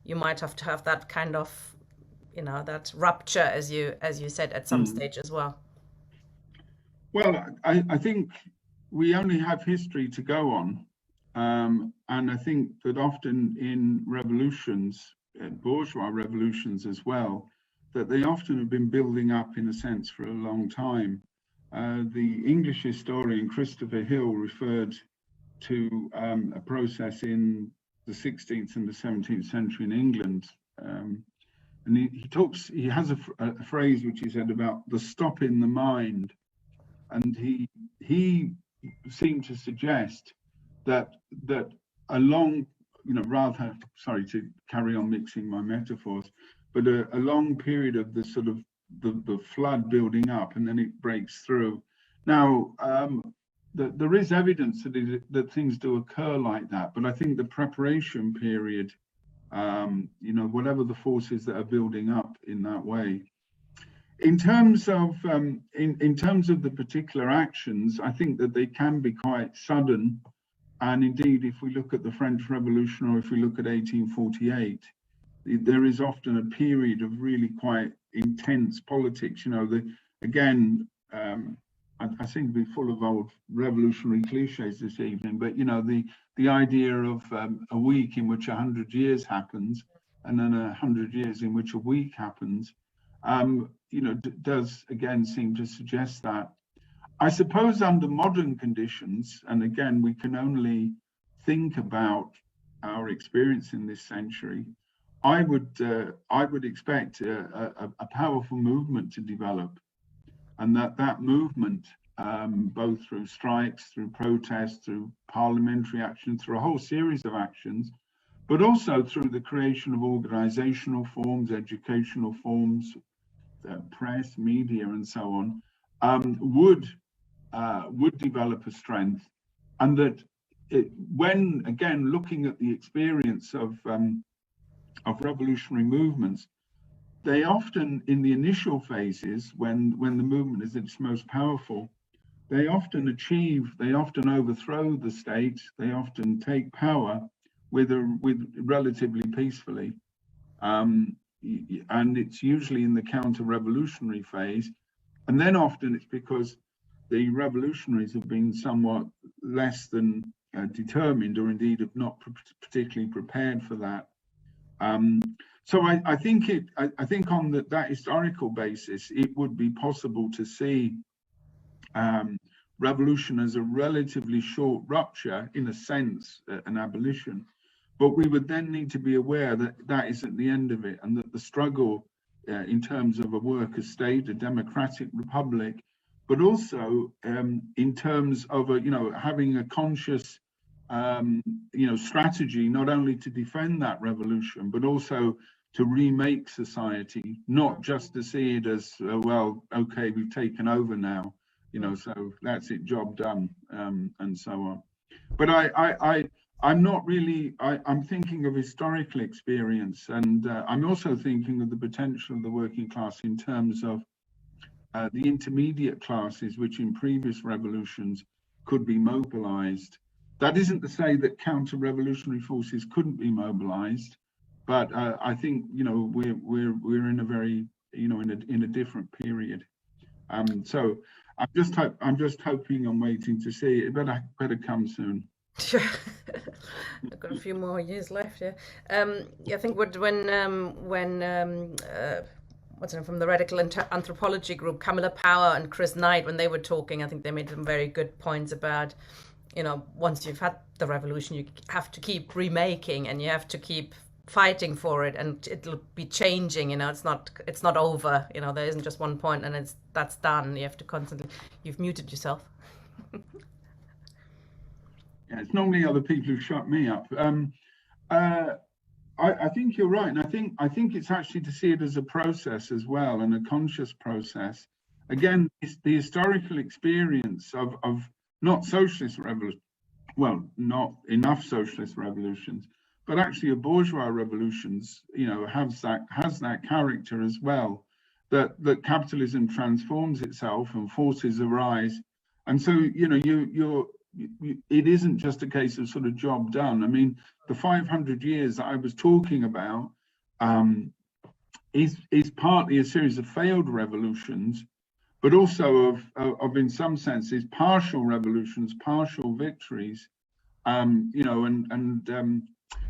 you might have to have that kind of, that rupture, as you said, at some stage as well. Well, I think we only have history to go on. And I think that often in revolutions, bourgeois revolutions as well, that they often have been building up in a sense for a long time. The English historian Christopher Hill referred to a process in the 16th and the 17th century in England. And he has a phrase which he said about the stop in the mind. And he seemed to suggest that a long, rather, sorry to carry on mixing my metaphors, but a long period of the sort of the flood building up, and then it breaks through. Now, there is evidence that things do occur like that, but I think the preparation period, whatever the forces that are building up in that way. In terms of in terms of the particular actions, I think that they can be quite sudden. And indeed, if we look at the French Revolution, or if we look at 1848, there is often a period of really quite intense politics. I seem to be full of old revolutionary cliches this evening, but the idea of a week in which 100 years happens, and then 100 years in which a week happens, does again seem to suggest that. I suppose under modern conditions, and again, we can only think about our experience in this century, I would expect a powerful movement to develop, and that movement, both through strikes, through protests, through parliamentary action, through a whole series of actions, but also through the creation of organizational forms, educational forms, press, media, and so on, would develop a strength, and that when again looking at the experience of revolutionary movements, they often, in the initial phases, when the movement is at its most powerful, they often overthrow the state, they often take power with relatively peacefully, and it's usually in the counter-revolutionary phase, and then often it's because the revolutionaries have been somewhat less than determined, or indeed have not particularly prepared for that. So I think on that historical basis, it would be possible to see revolution as a relatively short rupture, in a sense, an abolition. But we would then need to be aware that that isn't the end of it, and that the struggle in terms of a worker state, a democratic republic, but also in terms of having a conscious strategy, not only to defend that revolution, but also to remake society, not just to see it as well, okay, we've taken over now, so that's it, job done, and so on. But I'm not really, I'm thinking of historical experience, and I'm also thinking of the potential of the working class in terms of the intermediate classes, which in previous revolutions could be mobilized. That isn't to say that counter-revolutionary forces couldn't be mobilized, but I think we're in a very in a different period. So I'm just hoping and waiting to see. It better come soon. Sure. I've got a few more years left. Yeah. I think when what's her name from the Radical Anthropology group, Camilla Power and Chris Knight, when they were talking, I think they made some very good points about, once you've had the revolution, you have to keep remaking, and you have to keep fighting for it, and it'll be changing. It's not over. There isn't just one point and that's done. You have to constantly. You've muted yourself. Yeah, it's normally other people who shut me up. I think you're right, and I think it's actually to see it as a process as well, and a conscious process. Again, it's the historical experience of not socialist revolution, well, not enough socialist revolutions, but actually a bourgeois revolutions, has that character as well, that capitalism transforms itself and forces arise, and so it isn't just a case of sort of job done. I mean, the 500 years that I was talking about is partly a series of failed revolutions, but also of in some senses partial revolutions, partial victories.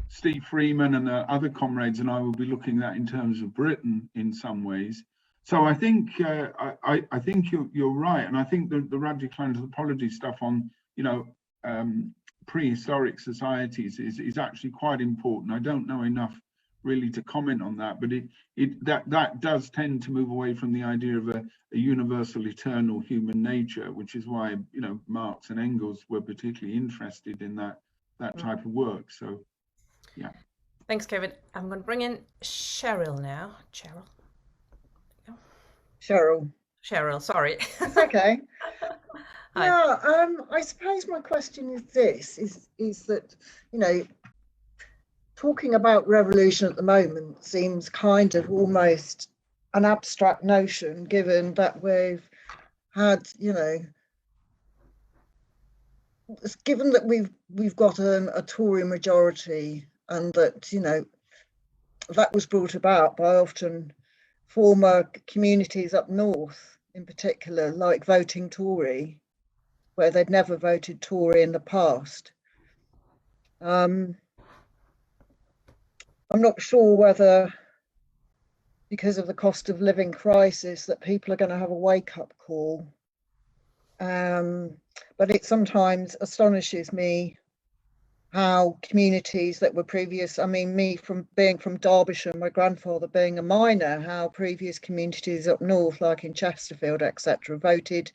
Steve Freeman and other comrades and I will be looking at in terms of Britain in some ways. So I think I think you're right, and I think the radical anthropology stuff on prehistoric societies is actually quite important. I don't know enough really to comment on that, but that does tend to move away from the idea of a universal eternal human nature, which is why Marx and Engels were particularly interested in that type of work. So yeah. Thanks, Kevin. I'm going to bring in Cheryl now. Cheryl, sorry. It's okay. Yeah, I suppose my question is this, is that, talking about revolution at the moment seems kind of almost an abstract notion, given that we've had, given that we've got a Tory majority, and that, that was brought about by often former communities up north, in particular, like voting Tory, where they'd never voted Tory in the past. I'm not sure whether, because of the cost of living crisis, that people are going to have a wake-up call. But it sometimes astonishes me how communities that were previous, I mean, me from being from Derbyshire, my grandfather being a miner, how previous communities up north, like in Chesterfield, etc., voted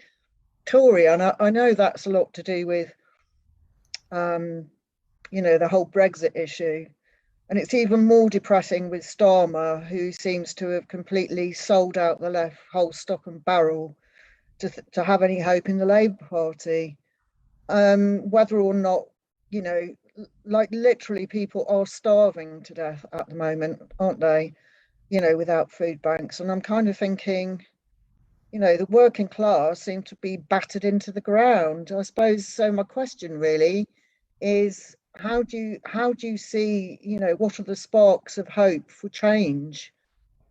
Tory. And I know that's a lot to do with, you know, the whole Brexit issue. And it's even more depressing with Starmer, who seems to have completely sold out the left whole stock and barrel to have any hope in the Labour Party. Whether or not, you know, like literally people are starving to death at the moment, aren't they? You know, without food banks. And I'm kind of thinking, you know, the working class seem to be battered into the ground, I suppose. So my question really is, how do you see, you know, what are the sparks of hope for change?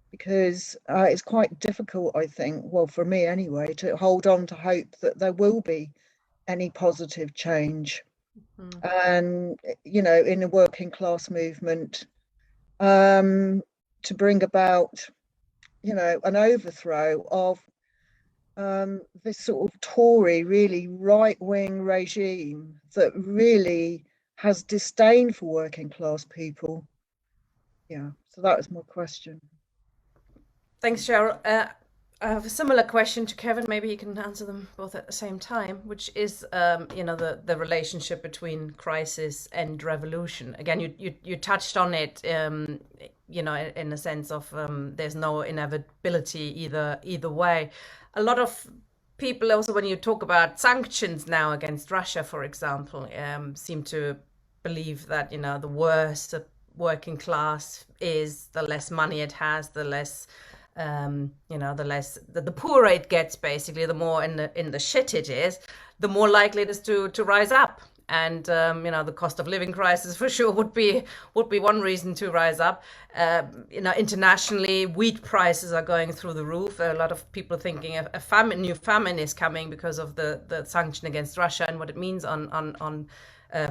Because it's quite difficult, I think, well, for me anyway, to hold on to hope that there will be any positive change. And, you know, in a working class movement, to bring about, you know, an overthrow of this sort of Tory, really right-wing regime that really has disdain for working class people. Yeah, so that was my question. Thanks, Cheryl. I have a similar question to Kevin. Maybe you can answer them both at the same time, which is, you know, the relationship between crisis and revolution. Again, you touched on it, you know, in a sense of there's no inevitability either way. A lot of people also, when you talk about sanctions now against Russia, for example, seem to believe that, you know, the worse the working class is, the less money it has, the less you know, the less the poorer it gets, basically, the more in the shit it is, the more likely it is to rise up. And you know, the cost of living crisis for sure would be one reason to rise up. You know, internationally, wheat prices are going through the roof. A lot of people thinking a new famine is coming because of the sanction against Russia and what it means on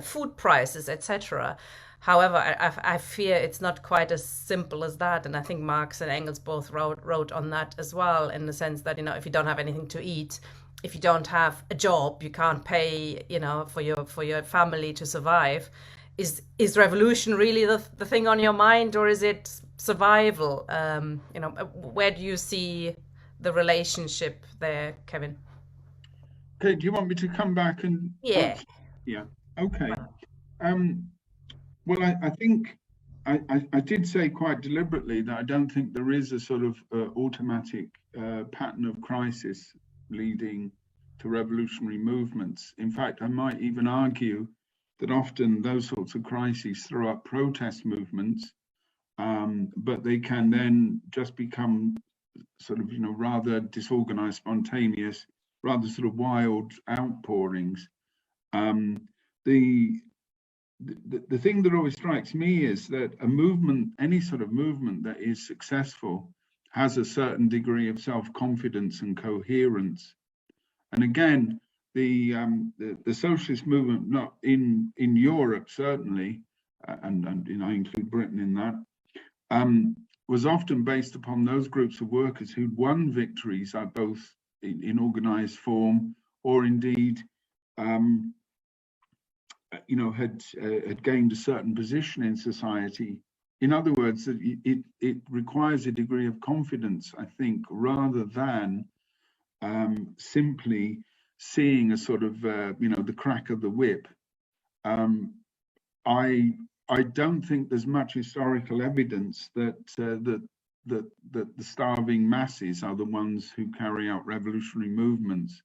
food prices, etc. However, I fear it's not quite as simple as that, and I think Marx and Engels both wrote on that as well, in the sense that, you know, if you don't have anything to eat, if you don't have a job, you can't pay, you know, for your family to survive. Is revolution really the thing on your mind, or is it survival? You know, where do you see the relationship there, Kevin? Okay, do you want me to come back and? Yeah. Yeah. Okay. Well, I think I did say quite deliberately that I don't think there is a sort of automatic pattern of crisis leading to revolutionary movements. In fact, I might even argue that often those sorts of crises throw up protest movements, but they can then just become sort of, you know, rather disorganized, spontaneous, rather sort of wild outpourings. The thing that always strikes me is that a movement, any sort of movement that is successful, has a certain degree of self-confidence and coherence. And again, the socialist movement, not in Europe certainly, and you know, I include Britain in that, was often based upon those groups of workers who'd won victories, both in organized form or indeed, you know, had gained a certain position in society. In other words, it requires a degree of confidence, I think, rather than simply seeing a sort of, you know, the crack of the whip. I don't think there's much historical evidence that the starving masses are the ones who carry out revolutionary movements.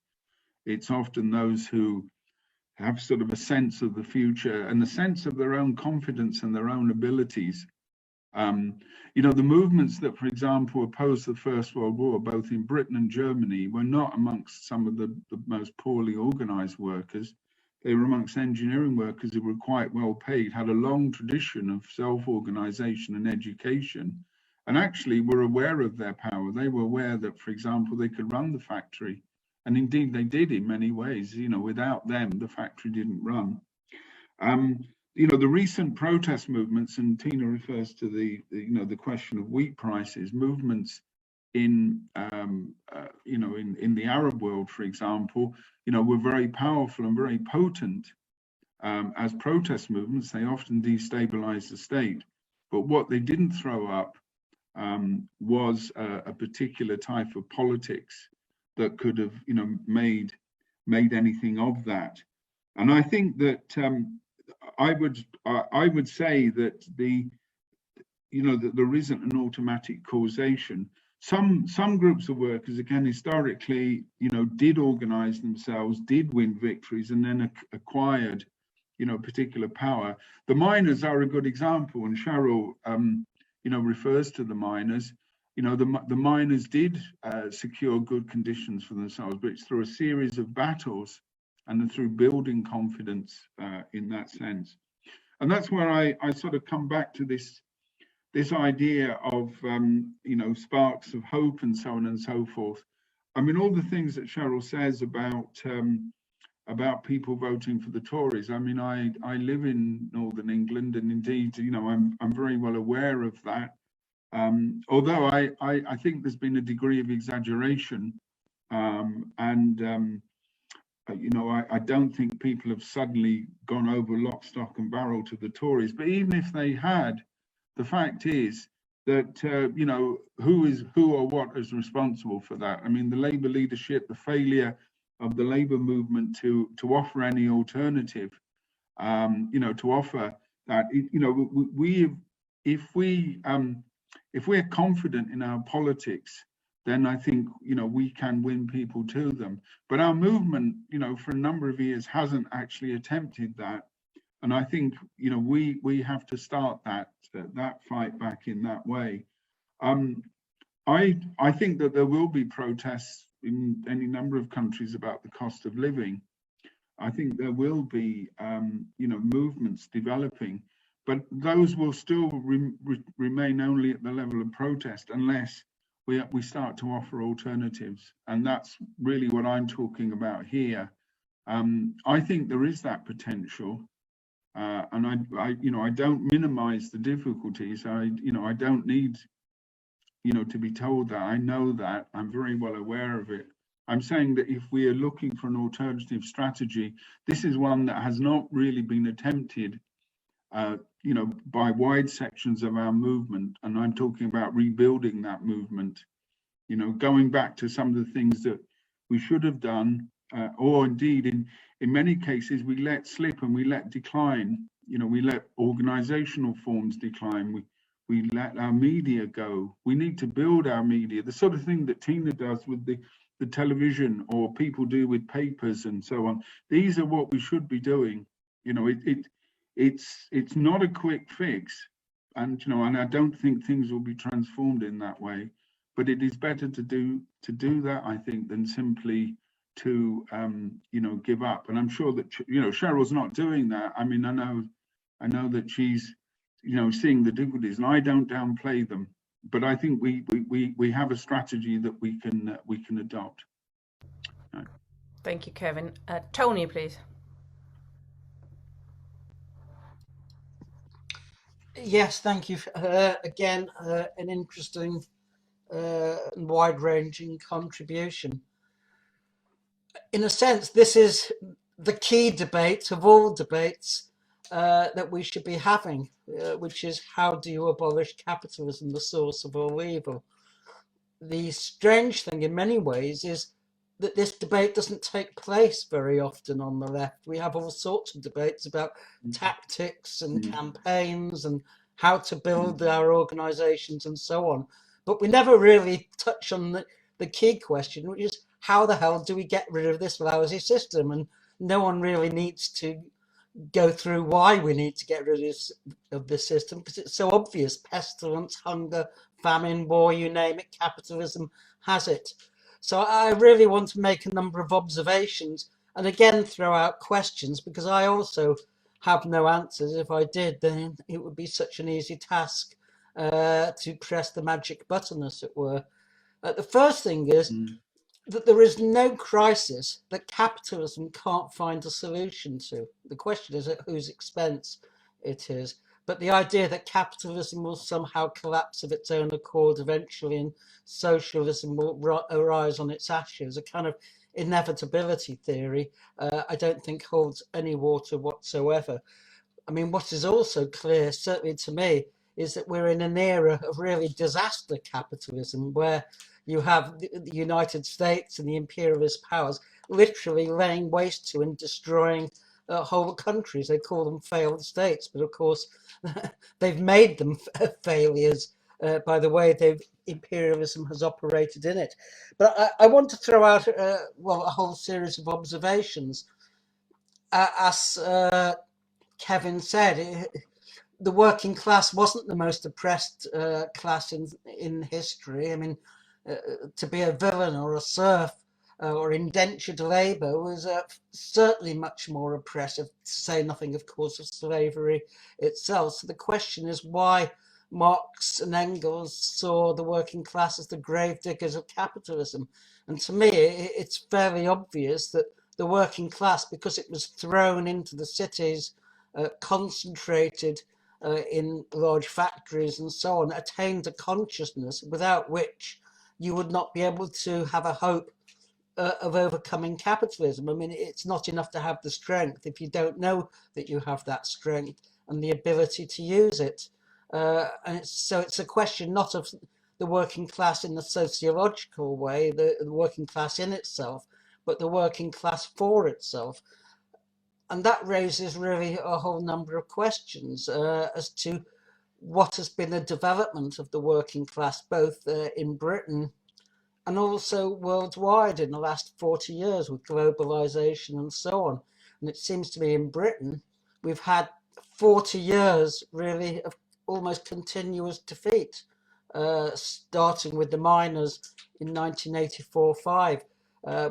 It's often those who have sort of a sense of the future and the sense of their own confidence and their own abilities. You know, the movements that, for example, opposed the First World War, both in Britain and Germany, were not amongst some of the most poorly organized workers. They were amongst engineering workers who were quite well paid, had a long tradition of self-organization and education, and actually were aware of their power. They were aware that, for example, they could run the factory, and indeed they did in many ways. Without them, the factory didn't run. The recent protest movements, and Tina refers to the question of wheat prices, movements in the Arab world, for example, were very powerful and very potent as protest movements. They often destabilized the state, but what they didn't throw up was a particular type of politics that could have made anything of that. And I think that I would say that that there isn't an automatic causation. Some groups of workers, again, historically, did organize themselves, did win victories, and then acquired, particular power. The miners are a good example, and Cheryl, refers to the miners. The miners did secure good conditions for themselves, but it's through a series of battles and through building confidence in that sense. And that's where I sort of come back to this idea of, sparks of hope and so on and so forth. I mean, all the things that Cheryl says about people voting for the Tories. I mean, I live in Northern England, and indeed, I'm very well aware of that. Although I think there's been a degree of exaggeration, I don't think people have suddenly gone over lock, stock and barrel to the Tories. But even if they had, the fact is that, who or what is responsible for that? I mean, the Labour leadership, the failure of the Labour movement to offer any alternative, to offer that, if we're confident in our politics, then I think, we can win people to them. But our movement, for a number of years hasn't actually attempted that. And I think, we have to start that fight back in that way. I think that there will be protests in any number of countries about the cost of living. I think there will be, movements developing, but those will still remain only at the level of protest unless we start to offer alternatives. And that's really what I'm talking about here. I think there is that potential. And I don't minimize the difficulties. I don't need, to be told that. I know that. I'm very well aware of it. I'm saying that if we are looking for an alternative strategy, this is one that has not really been attempted, by wide sections of our movement. And I'm talking about rebuilding that movement, going back to some of the things that we should have done, or indeed in many cases we let slip and we let decline. We let organizational forms decline. We let our media go. We need to build our media, the sort of thing that Tina does with the television, or people do with papers and so on. These are what we should be doing. It's not a quick fix, and and I don't think things will be transformed in that way. But it is better to do that, I think, than simply to give up. And I'm sure that Cheryl's not doing that. I mean, I know that she's seeing the difficulties, and I don't downplay them. But I think we have a strategy that we can adopt. Right. Thank you, Kevin. Tony, please. Yes, thank you. Again, an interesting and wide-ranging contribution. In a sense, this is the key debate of all debates that we should be having, which is, how do you abolish capitalism, the source of all evil? The strange thing in many ways is that this debate doesn't take place very often on the left. We have all sorts of debates about tactics and campaigns and how to build our organizations and so on. But we never really touch on the key question, which is, how the hell do we get rid of this lousy system? And no one really needs to go through why we need to get rid of this system, because it's so obvious. Pestilence, hunger, famine, war, you name it, capitalism has it. So I really want to make a number of observations, and again throw out questions, because I also have no answers. If I did, then it would be such an easy task. to press the magic button, as it were. The first thing is Mm. that there is no crisis that capitalism can't find a solution to. The question is at whose expense it is. But the idea that capitalism will somehow collapse of its own accord eventually and socialism will arise on its ashes, a kind of inevitability theory, I don't think holds any water whatsoever. I mean, what is also clear, certainly to me, is that we're in an era of really disaster capitalism where you have the United States and the imperialist powers literally laying waste to and destroying whole countries. They call them failed states, but of course they've made them failures by the way imperialism has operated in it. But I want to throw out a whole series of observations. As Kevin said, the working class wasn't the most oppressed class in history. I mean, to be a villain or a serf or indentured labour was certainly much more oppressive, to say nothing, of course, of slavery itself. So the question is why Marx and Engels saw the working class as the gravediggers of capitalism. And to me, it's fairly obvious that the working class, because it was thrown into the cities, concentrated in large factories and so on, attained a consciousness without which you would not be able to have a hope of overcoming capitalism. I mean, it's not enough to have the strength if you don't know that you have that strength and the ability to use it. And it's a question not of the working class in the sociological way, the working class in itself, but the working class for itself. And that raises really a whole number of questions as to what has been the development of the working class, both in Britain and also worldwide in the last 40 years with globalization and so on. And it seems to me in Britain, we've had 40 years really of almost continuous defeat, starting with the miners in 1984-5.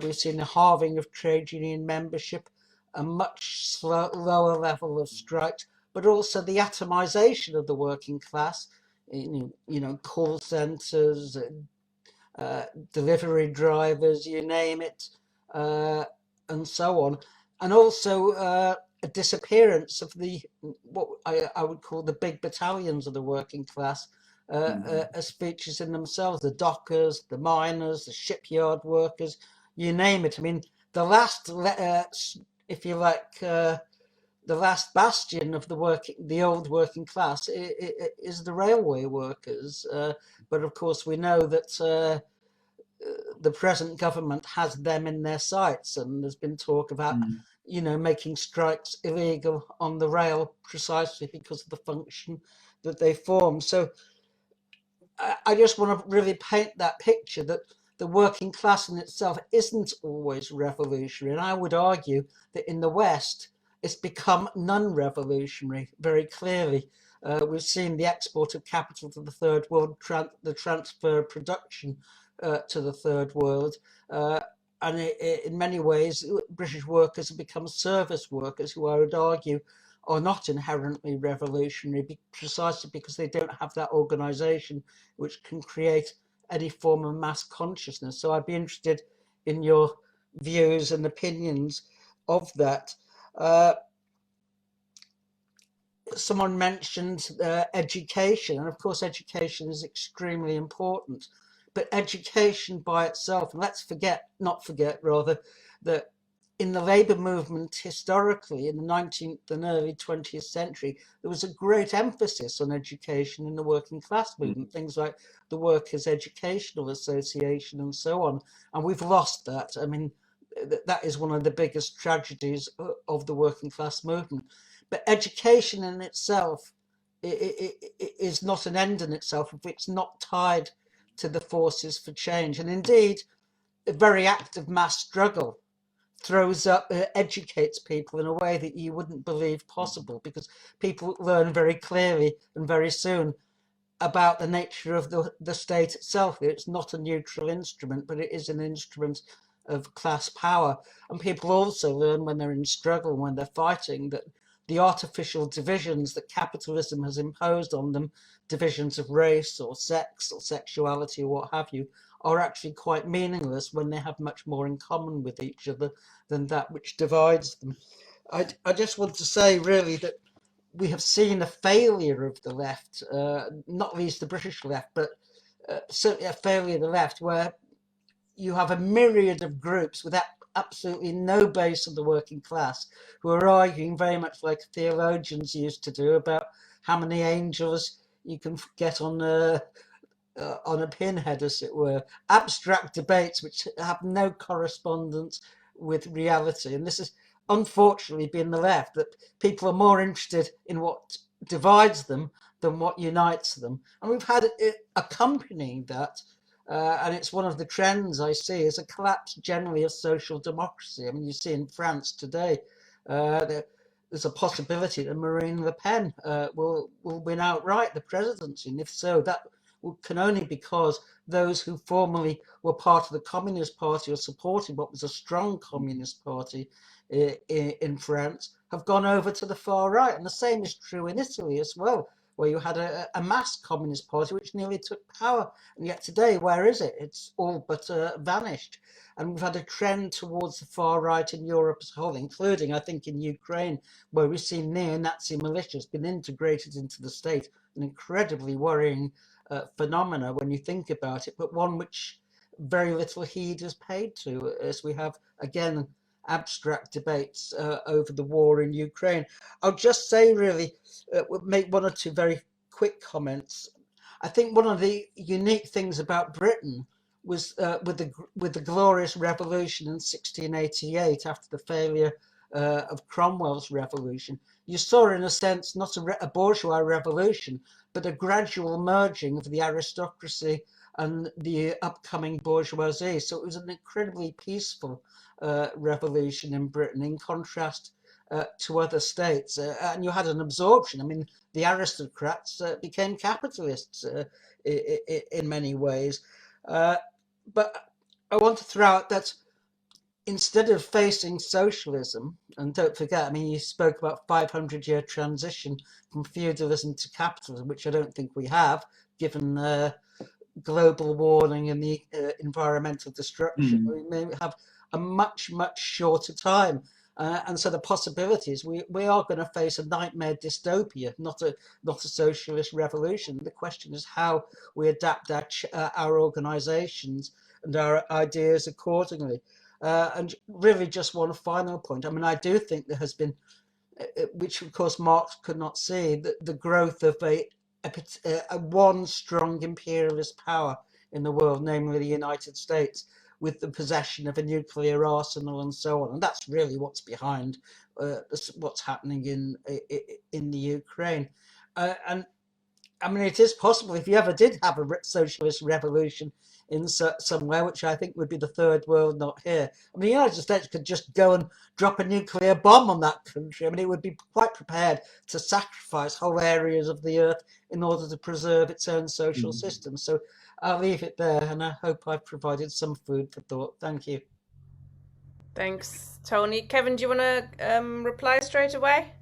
We've seen a halving of trade union membership, a much lower level of strikes, but also the atomization of the working class, call centers, delivery drivers, you name it, and so on. And also a disappearance of what I would call the big battalions of the working class as features in themselves, the dockers, the miners, the shipyard workers, you name it. I mean, the last, if you like, the last bastion of the old working class is the railway workers. But of course, we know that the present government has them in their sights, and there's been talk about, making strikes illegal on the rail precisely because of the function that they form. So I just want to really paint that picture that the working class in itself isn't always revolutionary. And I would argue that in the West, it's become non-revolutionary very clearly. We've seen the export of capital to the third world, the transfer of production to the third world. And in many ways, British workers have become service workers who I would argue are not inherently revolutionary, precisely because they don't have that organisation which can create any form of mass consciousness. So I'd be interested in your views and opinions of that. Someone mentioned education, and of course education is extremely important, but education by itself, and let's not forget that in the labour movement historically in the 19th and early 20th century, there was a great emphasis on education in the working class movement, things like the Workers' Educational Association and so on, and we've lost that. I mean, that is one of the biggest tragedies of the working class movement. But education in itself is not an end in itself if it's not tied to the forces for change. And indeed, a very active mass struggle educates people in a way that you wouldn't believe possible, because people learn very clearly and very soon about the nature of the state itself. It's not a neutral instrument, but it is an instrument of class power. And people also learn when they're in struggle, when they're fighting, that the artificial divisions that capitalism has imposed on them, divisions of race or sex or sexuality or what have you, are actually quite meaningless when they have much more in common with each other than that which divides them. I just want to say really that we have seen a failure of the left, not least the British left, but certainly a failure of the left, where you have a myriad of groups with absolutely no base of the working class who are arguing very much like theologians used to do about how many angels you can get on a pinhead, as it were. Abstract debates which have no correspondence with reality. And this has unfortunately been the left, that people are more interested in what divides them than what unites them. And we've had it accompanying that, and it's one of the trends I see, is a collapse generally of social democracy. I mean, you see in France today, there's a possibility that Marine Le Pen will win outright the presidency. And if so, that can only because those who formerly were part of the Communist Party or supported what was a strong Communist Party in France have gone over to the far right. And the same is true in Italy as well, where you had a mass Communist Party which nearly took power. And yet today, where is it? It's all but vanished. And we've had a trend towards the far right in Europe as a whole, including, I think, in Ukraine, where we've seen neo-Nazi militias been integrated into the state. An incredibly worrying phenomena when you think about it, but one which very little heed is paid to, as we have, again, abstract debates over the war in Ukraine. I'll just say, really, make one or two very quick comments. I think one of the unique things about Britain was with the Glorious Revolution in 1688, after the failure of Cromwell's revolution. You saw, in a sense, not a bourgeois revolution, but a gradual merging of the aristocracy and the upcoming bourgeoisie. So it was an incredibly peaceful revolution in Britain, in contrast to other states. And you had an absorption. I mean, the aristocrats became capitalists in many ways. But I want to throw out that instead of facing socialism, and don't forget, I mean, you spoke about 500-year transition from feudalism to capitalism, which I don't think we have, given global warming and the environmental destruction. We may have a much, much shorter time. And so the possibilities, we are going to face a nightmare dystopia, not a socialist revolution. The question is how we adapt our organizations and our ideas accordingly. And really just one final point. I mean, I do think there has been, which of course Marx could not see, the growth of a one strong imperialist power in the world, namely the United States, with the possession of a nuclear arsenal and so on. And that's really what's behind what's happening in the Ukraine. And I mean, it is possible, if you ever did have a socialist revolution in somewhere, which I think would be the third world, not here. I mean, the United States could just go and drop a nuclear bomb on that country. I mean, it would be quite prepared to sacrifice whole areas of the earth in order to preserve its own social system. So I'll leave it there, and I hope I've provided some food for thought. Thank you. Thanks, Tony. Kevin, do you want to reply straight away?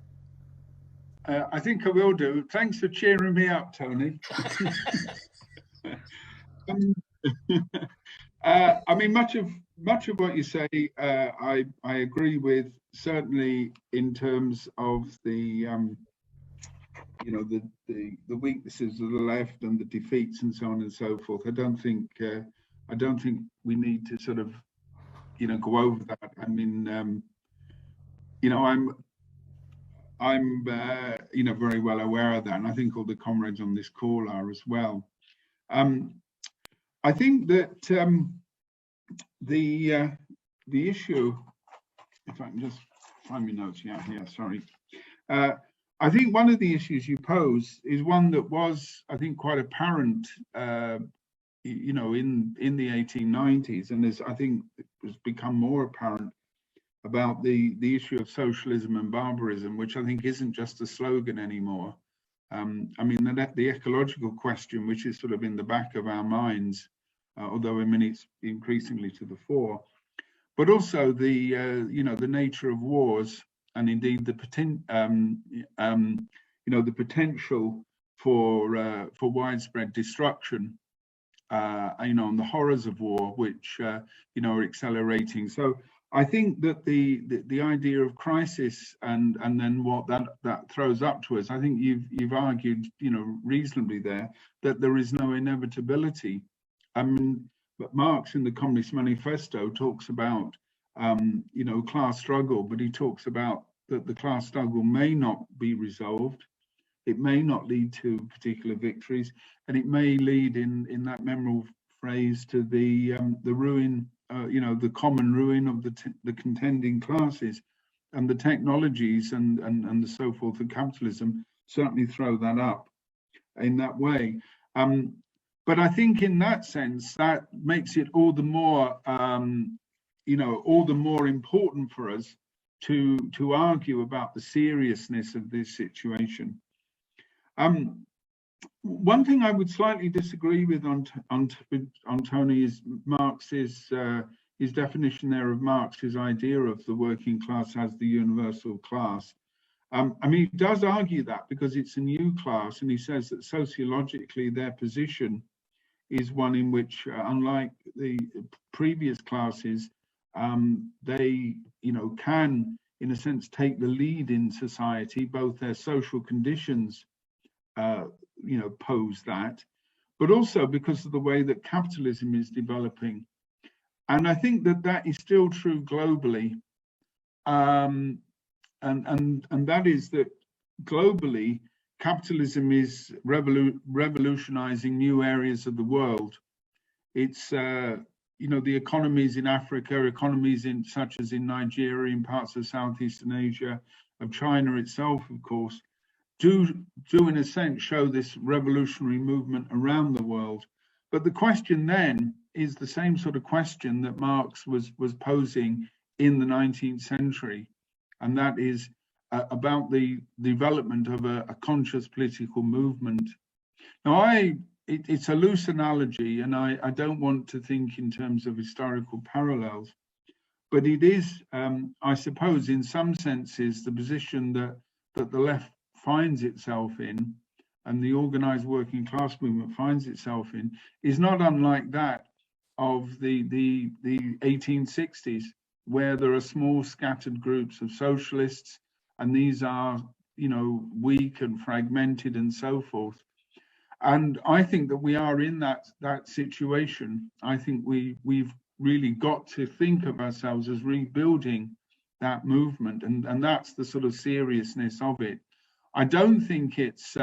I think I will do. Thanks for cheering me up, Tony. I mean, much of what you say, I agree with. Certainly, in terms of the the weaknesses of the left and the defeats and so on and so forth. I don't think we need to sort of go over that. I mean, I'm very well aware of that, and I think all the comrades on this call are as well. I think that the issue, if I can just find my notes, sorry. I think one of the issues you pose is one that was, I think, quite apparent, in the 1890s, and I think it has become more apparent about the issue of socialism and barbarism, which I think isn't just a slogan anymore. I mean, the ecological question, which is sort of in the back of our minds, although I mean it's increasingly to the fore, but also the the nature of wars and indeed the the potential for widespread destruction, and the horrors of war, which are accelerating. So I think that the idea of crisis and then what that throws up to us, I think you've argued reasonably there that there is no inevitability. I mean, but Marx in the Communist Manifesto talks about class struggle, but he talks about that the class struggle may not be resolved. It may not lead to particular victories, and it may lead, in that memorable phrase, to the ruin, the common ruin of the contending classes, and the technologies and the so forth of capitalism certainly throw that up in that way. But I think in that sense that makes it all the more, all the more important for us to argue about the seriousness of this situation. One thing I would slightly disagree with on Tony is Marx's his definition there of Marx's idea of the working class as the universal class. I mean, he does argue that because it's a new class, and he says that sociologically their position is one in which, unlike the previous classes, they can, in a sense, take the lead in society. Both their social conditions pose that, but also because of the way that capitalism is developing. And I think that is still true globally. And that is that globally, capitalism is revolutionizing new areas of the world. It's the economies in Africa, economies such as in Nigeria, in parts of Southeastern Asia, of China itself, of course, do in a sense show this revolutionary movement around the world. But the question then is the same sort of question that Marx was posing in the 19th century, and that is about the development of a conscious political movement. Now, it's a loose analogy, and I don't want to think in terms of historical parallels, but it is, I suppose, in some senses, the position that the left finds itself in, and the organized working class movement finds itself in, is not unlike that of the 1860s, where there are small scattered groups of socialists, and these are weak and fragmented and so forth. And I think that we are in that situation. I think we've really got to think of ourselves as rebuilding that movement, and that's the sort of seriousness of it. I don't think it's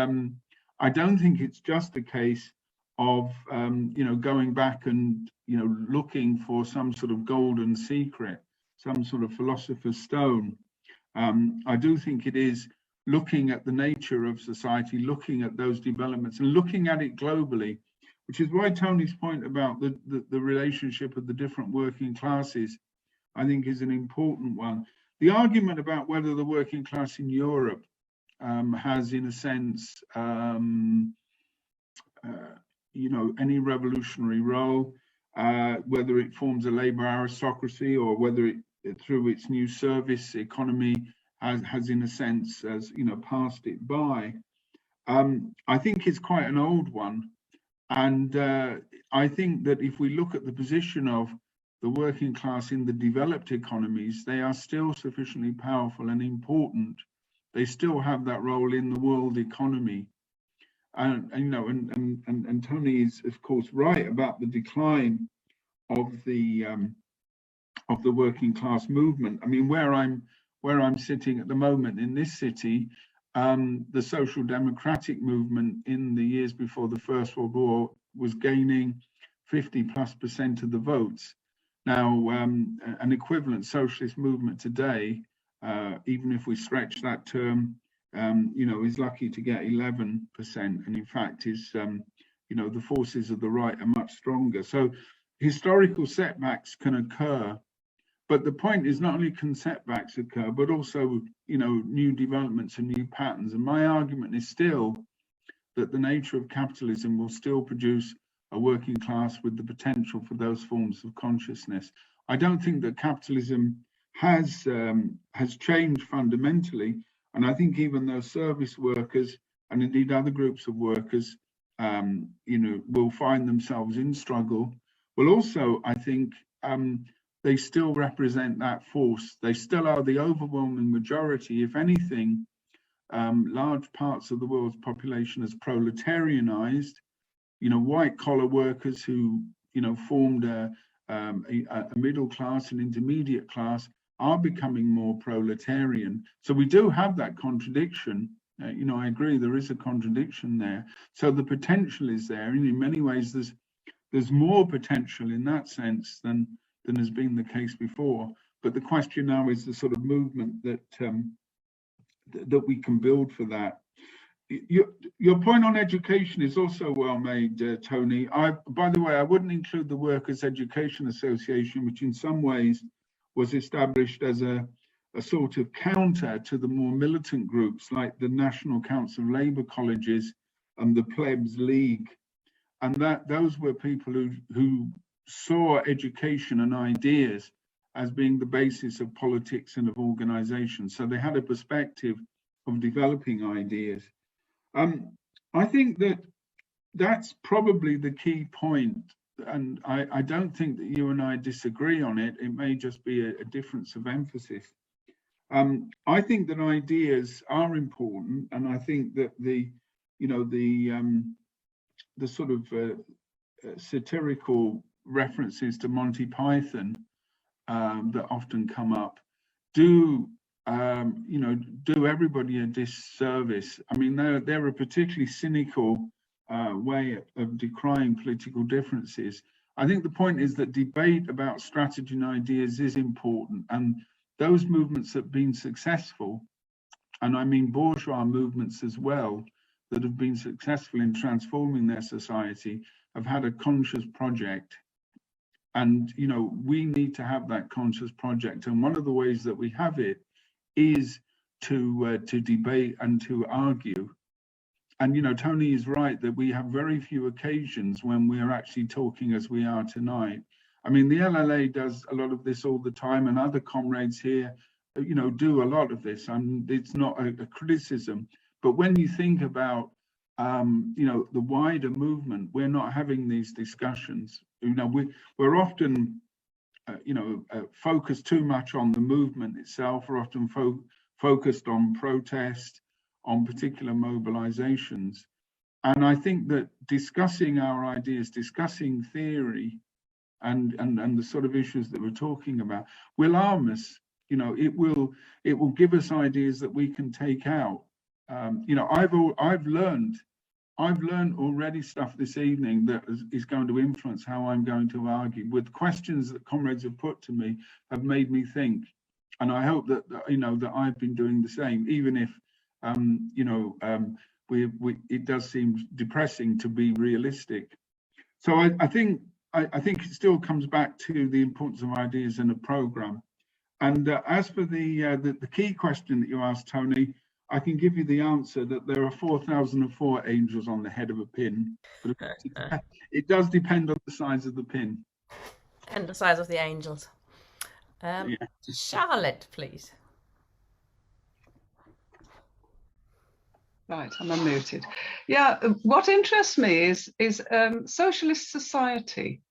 just a case of going back and looking for some sort of golden secret, some sort of philosopher's stone. I do think it is looking at the nature of society, looking at those developments and looking at it globally, which is why Tony's point about the relationship of the different working classes, I think, is an important one. The argument about whether the working class in Europe has, in a sense, any revolutionary role, whether it forms a labor aristocracy or whether it, through its new service economy, has in a sense, as passed it by. I think it's quite an old one, and I think that if we look at the position of the working class in the developed economies, they are still sufficiently powerful and important. They still have that role in the world economy, and Tony is of course right about the decline of the working class movement. I mean, where I'm sitting at the moment in this city, the social democratic movement in the years before the First World War was gaining 50+% of the votes. Now, an equivalent socialist movement today, even if we stretch that term, is lucky to get 11%, and in fact is, the forces of the right are much stronger. So historical setbacks can occur, but the point is not only can setbacks occur, but also, new developments and new patterns. And my argument is still that the nature of capitalism will still produce a working class with the potential for those forms of consciousness. I don't think that capitalism has changed fundamentally. And I think even those service workers and indeed other groups of workers, will find themselves in struggle. Well, also, I think they still represent that force. They still are the overwhelming majority. If anything, large parts of the world's population has proletarianized. White collar workers who, formed a middle class and intermediate class are becoming more proletarian. So we do have that contradiction. I agree there is a contradiction there. So the potential is there, and in many ways there's more potential in that sense than has been the case before. But the question now is the sort of movement that we can build for that. Your point on education is also well made, Tony. By the way, I wouldn't include the Workers' Education Association, which in some ways was established as a sort of counter to the more militant groups like the National Council of Labour Colleges and the Plebs League. And those were people who saw education and ideas as being the basis of politics and of organisation. So they had a perspective of developing ideas. I think that's probably the key point, and I don't think that you and I disagree on it. It may just be a difference of emphasis. I think that ideas are important, and I think that the sort of satirical references to Monty Python that often come up do everybody a disservice. I mean, they're a particularly cynical way of decrying political differences. I think the point is that debate about strategy and ideas is important, and those movements that have been successful, and I mean bourgeois movements as well, that have been successful in transforming their society, have had a conscious project. And we need to have that conscious project, and one of the ways that we have it is to debate and to argue. And Tony is right that we have very few occasions when we're actually talking as we are tonight. I mean, the LLA does a lot of this all the time, and other comrades here, do a lot of this. And it's not a criticism, but when you think about, the wider movement, we're not having these discussions. We're often, focused too much on the movement itself. We're often focused on protest, on particular mobilizations. And I think that discussing our ideas, discussing theory, and the sort of issues that we're talking about will arm us. It will give us ideas that we can take out. I've learned already stuff this evening that is going to influence how I'm going to argue. With questions that comrades have put to me have made me think, and I hope that that I've been doing the same, even if it does seem depressing to be realistic. So I think it still comes back to the importance of ideas in a program. And as for the key question that you asked, Tony, I can give you the answer that there are 4,004 angels on the head of a pin, but it does depend on the size of the pin. And the size of the angels. Yeah. Charlotte, please. Right, I'm unmuted. Yeah, what interests me is socialist society.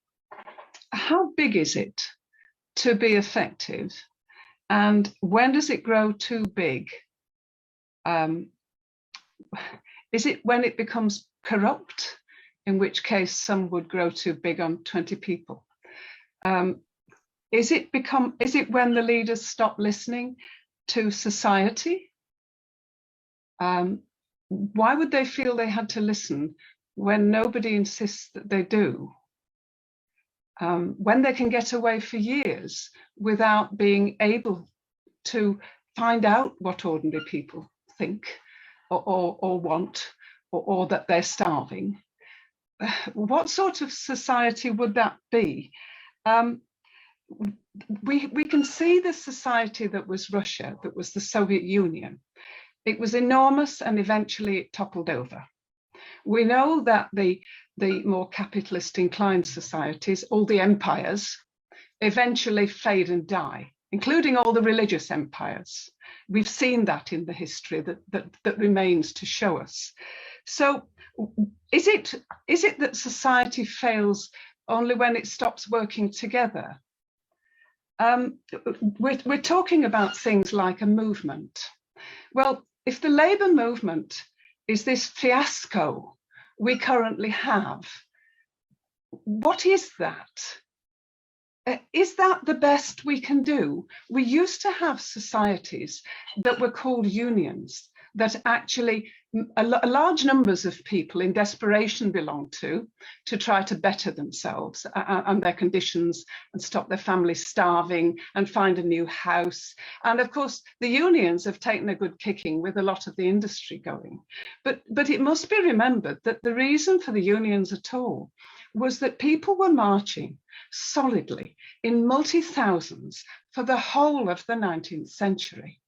How big is it to be effective, and when does it grow too big? Is it when it becomes corrupt, in which case some would grow too big on 20 people? Is it when the leaders stop listening to society? Why would they feel they had to listen when nobody insists that they do? When they can get away for years without being able to find out what ordinary people think or want, or that they're starving. What sort of society would that be? We can see the society that was Russia, that was the Soviet Union. It was enormous, and eventually it toppled over. We know that the more capitalist inclined societies, all the empires, eventually fade and die, including all the religious empires. We've seen that in the history that remains to show us. So is it that society fails only when it stops working together? We're talking about things like a movement. Well, if the labour movement is this fiasco we currently have, what is that? Is that the best we can do? We used to have societies that were called unions, that actually large numbers of people in desperation belonged to try to better themselves and their conditions and stop their families starving and find a new house. And of course, the unions have taken a good kicking with a lot of the industry going. But it must be remembered that the reason for the unions at all was that people were marching solidly in multi-thousands for the whole of the 19th century.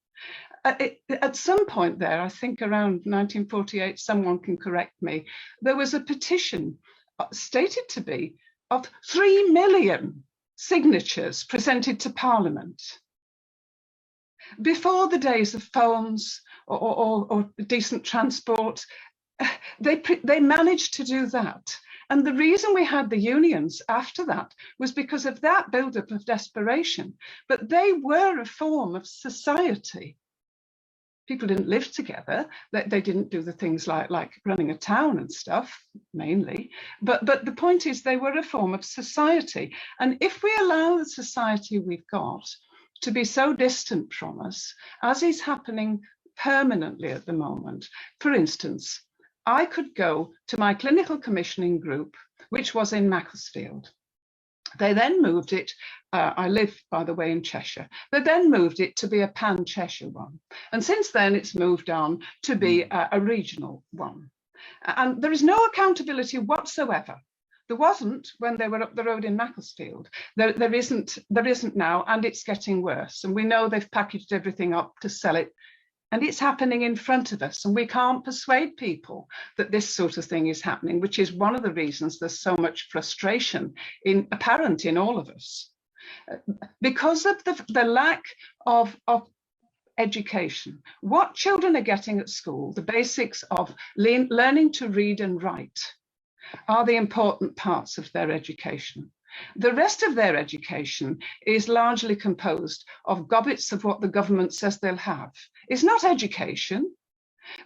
At some point there, I think around 1948, someone can correct me, there was a petition stated to be of 3 million signatures presented to Parliament. Before the days of phones or decent transport, they managed to do that. And the reason we had the unions after that was because of that buildup of desperation. But they were a form of society. People didn't live together. They didn't do the things like running a town and stuff, mainly. But the point is, they were a form of society. And if we allow the society we've got to be so distant from us, as is happening permanently at the moment, for instance, I could go to my clinical commissioning group, which was in Macclesfield. They then moved it, I live, by the way, in Cheshire. They then moved it to be a pan-Cheshire one. And since then, it's moved on to be a regional one. And there is no accountability whatsoever. There wasn't when they were up the road in Macclesfield. There isn't now, and it's getting worse. And we know they've packaged everything up to sell it. And it's happening in front of us, and we can't persuade people that this sort of thing is happening, which is one of the reasons there's so much frustration apparent in all of us. Because of the lack of education, what children are getting at school, the basics of learning to read and write, are the important parts of their education. The rest of their education is largely composed of gobbets of what the government says they'll have. It's not education.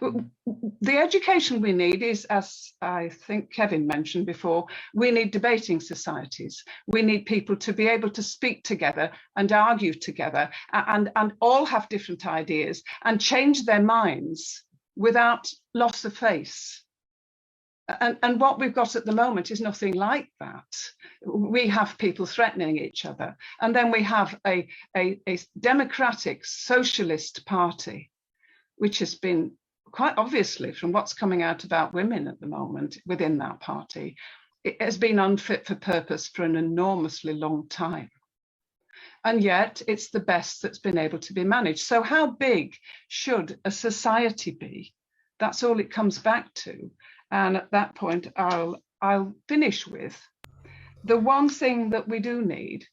The education we need is, as I think Kevin mentioned before, we need debating societies. We need people to be able to speak together and argue together and all have different ideas and change their minds without loss of face. And what we've got at the moment is nothing like that. We have people threatening each other. And then we have a democratic socialist party, which has been quite obviously, from what's coming out about women at the moment within that party, it has been unfit for purpose for an enormously long time. And yet it's the best that's been able to be managed. So how big should a society be? That's all it comes back to. And at that point, I'll finish with the one thing that we do need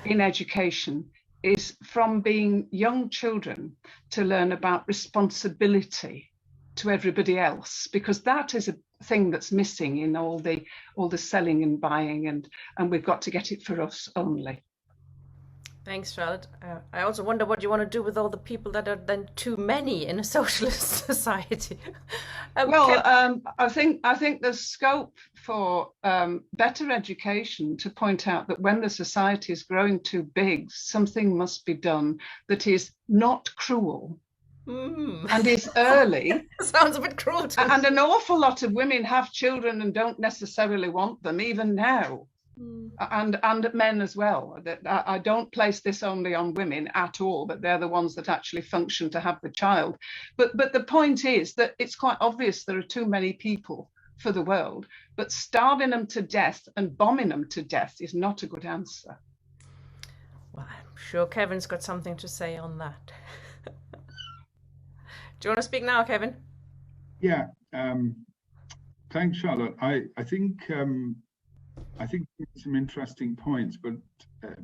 in education is from being young children to learn about responsibility to everybody else, because that is a thing that's missing in all the selling and buying, and we've got to get it for us only. Thanks, Charlotte. I also wonder what you want to do with all the people that are then too many in a socialist society. I think there's scope for better education to point out that when the society is growing too big, something must be done that is not cruel and is early. Sounds a bit cruel to me. And an awful lot of women have children and don't necessarily want them, even now. And men as well. I don't place this only on women at all, but they're the ones that actually function to have the child. But the point is that it's quite obvious there are too many people for the world, but starving them to death and bombing them to death is not a good answer. Well, I'm sure Kevin's got something to say on that. Do you want to speak now, Kevin? Yeah, thanks, Charlotte. I think some interesting points, but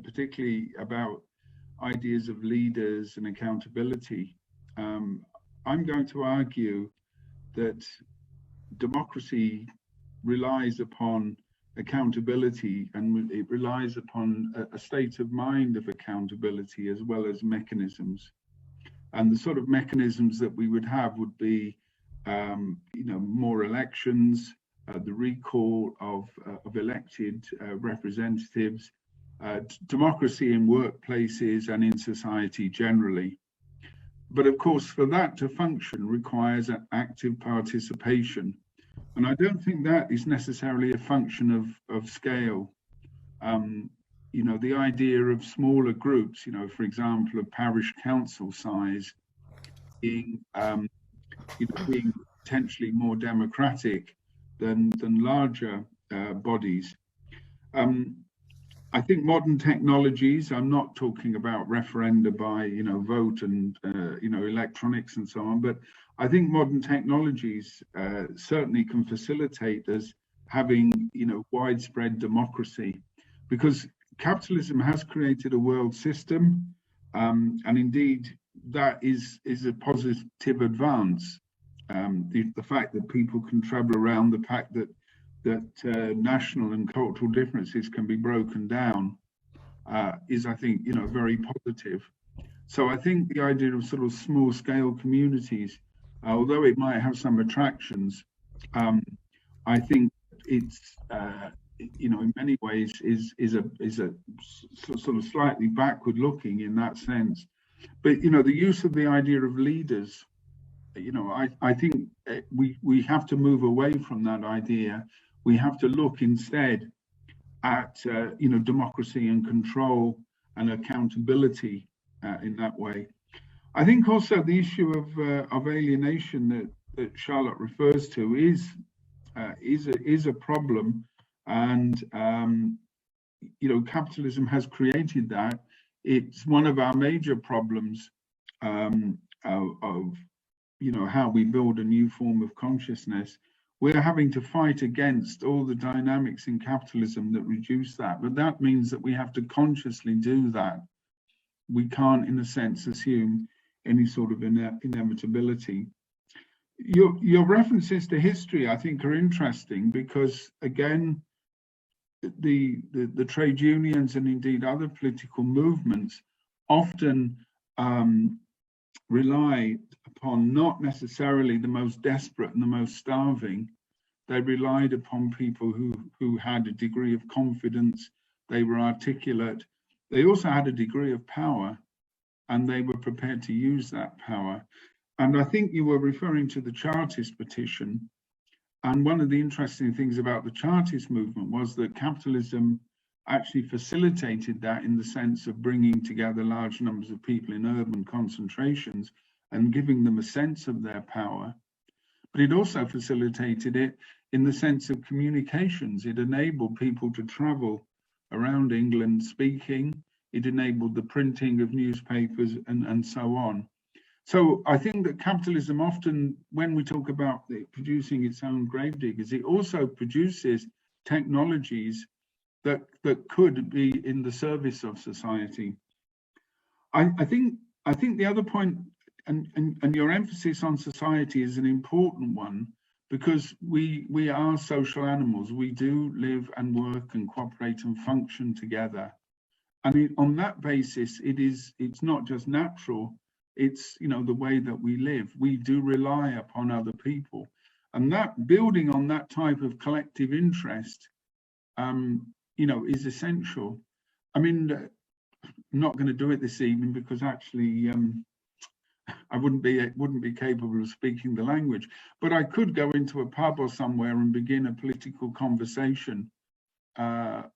particularly about ideas of leaders and accountability, I'm going to argue that democracy relies upon accountability, and it relies upon a state of mind of accountability as well as mechanisms. And the sort of mechanisms that we would have would be, more elections, the recall of elected representatives, democracy in workplaces and in society generally. But of course, for that to function requires an active participation. And I don't think that is necessarily a function of scale. The idea of smaller groups, for example, a parish council size being, being potentially more democratic than larger bodies. I think modern technologies, I'm not talking about referenda by, vote and, electronics and so on, but I think modern technologies certainly can facilitate us having, widespread democracy, because capitalism has created a world system, and indeed that is a positive advance. The fact that people can travel around, the fact that national and cultural differences can be broken down is, I think, very positive. So I think the idea of sort of small scale communities, although it might have some attractions, I think it's, in many ways is a sort of slightly backward looking in that sense. But, the use of the idea of leaders, I think we have to move away from that idea. We have to look instead at, democracy and control and accountability in that way. I think also the issue of alienation that Charlotte refers to is a problem, and capitalism has created that. It's one of our major problems of how we build a new form of consciousness. We're having to fight against all the dynamics in capitalism that reduce that, but that means that we have to consciously do that. We can't, in a sense, assume any sort of inevitability. Your references to history, I think, are interesting because, again, the trade unions and indeed other political movements often rely upon not necessarily the most desperate and the most starving. They relied upon people who had a degree of confidence, they were articulate, they also had a degree of power, and they were prepared to use that power. And I think you were referring to the Chartist petition. And one of the interesting things about the Chartist movement was that capitalism actually facilitated that in the sense of bringing together large numbers of people in urban concentrations and giving them a sense of their power. But it also facilitated it in the sense of communications. It enabled people to travel around England speaking. It enabled the printing of newspapers and so on. So I think that capitalism often, when we talk about it producing its own gravediggers, it also produces technologies that could be in the service of society. I think the other point, and your emphasis on society is an important one, because we are social animals. We do live and work and cooperate and function together. And on that basis, it's not just natural, it's the way that we live. We do rely upon other people. And that building on that type of collective interest is essential. I mean, I'm not going to do it this evening because actually I wouldn't be capable of speaking the language, but I could go into a pub or somewhere and begin a political conversation. And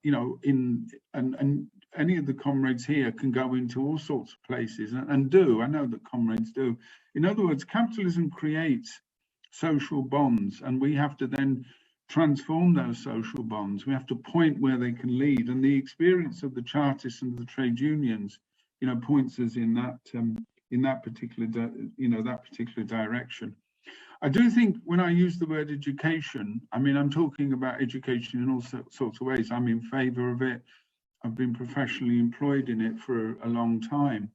any of the comrades here can go into all sorts of places and do. I know that comrades do. In other words, capitalism creates social bonds, and we have to then transform those social bonds. We have to point where they can lead, and the experience of the Chartists and the trade unions, points us in that particular direction. I do think when I use the word education, I mean, I'm talking about education in all sorts of ways. I'm in favor of it. I've been professionally employed in it for a long time.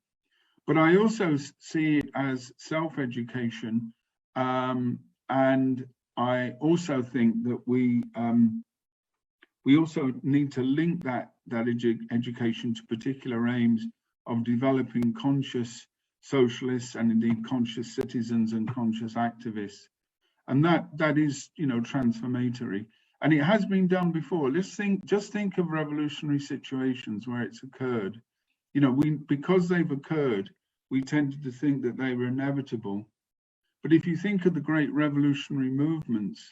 But I also see it as self-education, and I also think that we also need to link that education to particular aims of developing conscious socialists and indeed conscious citizens and conscious activists, and that is, you know, transformatory. And it has been done before. Just think of revolutionary situations where it's occurred. You know, because they've occurred, we tended to think that they were inevitable. But if you think of the great revolutionary movements,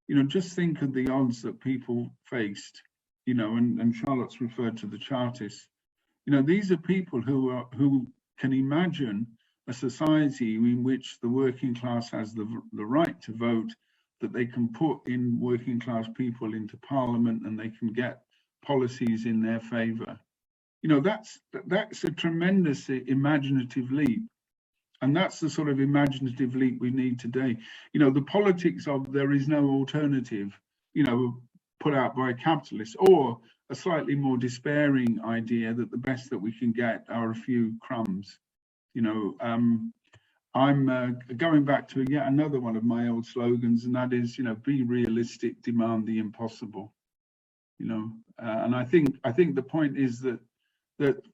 you know, just think of the odds that people faced, you know, and Charlotte's referred to the Chartists. You know, these are people who can imagine a society in which the working class has the right to vote, that they can put in working class people into parliament and they can get policies in their favor. You know, that's a tremendous imaginative leap. And that's the sort of imaginative leap we need today. You know, the politics of there is no alternative, you know, put out by capitalists, or a slightly more despairing idea that the best that we can get are a few crumbs. You know, I'm going back to yet another one of my old slogans, and that is, you know, be realistic, demand the impossible. You know, and I think the point is that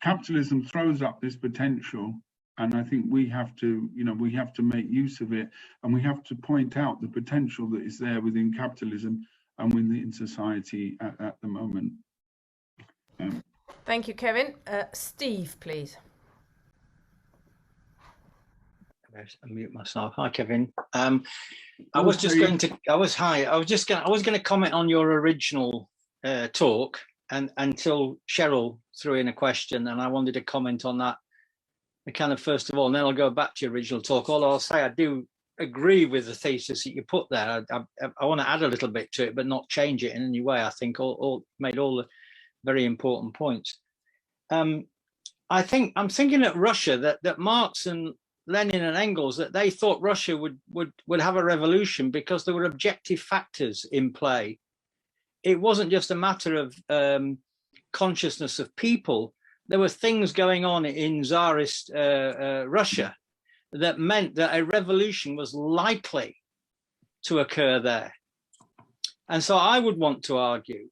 capitalism throws up this potential, and I think we have to, you know, we have to make use of it, and we have to point out the potential that is there within capitalism and within society at the moment. Thank you, Kevin. Steve, please. I mute myself. Hi, Kevin. I was going to comment on your original talk, and until Cheryl threw in a question, and I wanted to comment on that kind of first of all, and then I'll go back to your original talk. All I'll say, I do agree with the thesis that you put there. I want to add a little bit to it, but not change it in any way. I think all made all the very important points. I'm thinking that Russia, that Marx and Lenin and Engels, that they thought Russia would have a revolution because there were objective factors in play. It wasn't just a matter of consciousness of people. There were things going on in Tsarist Russia that meant that a revolution was likely to occur there. And so I would want to argue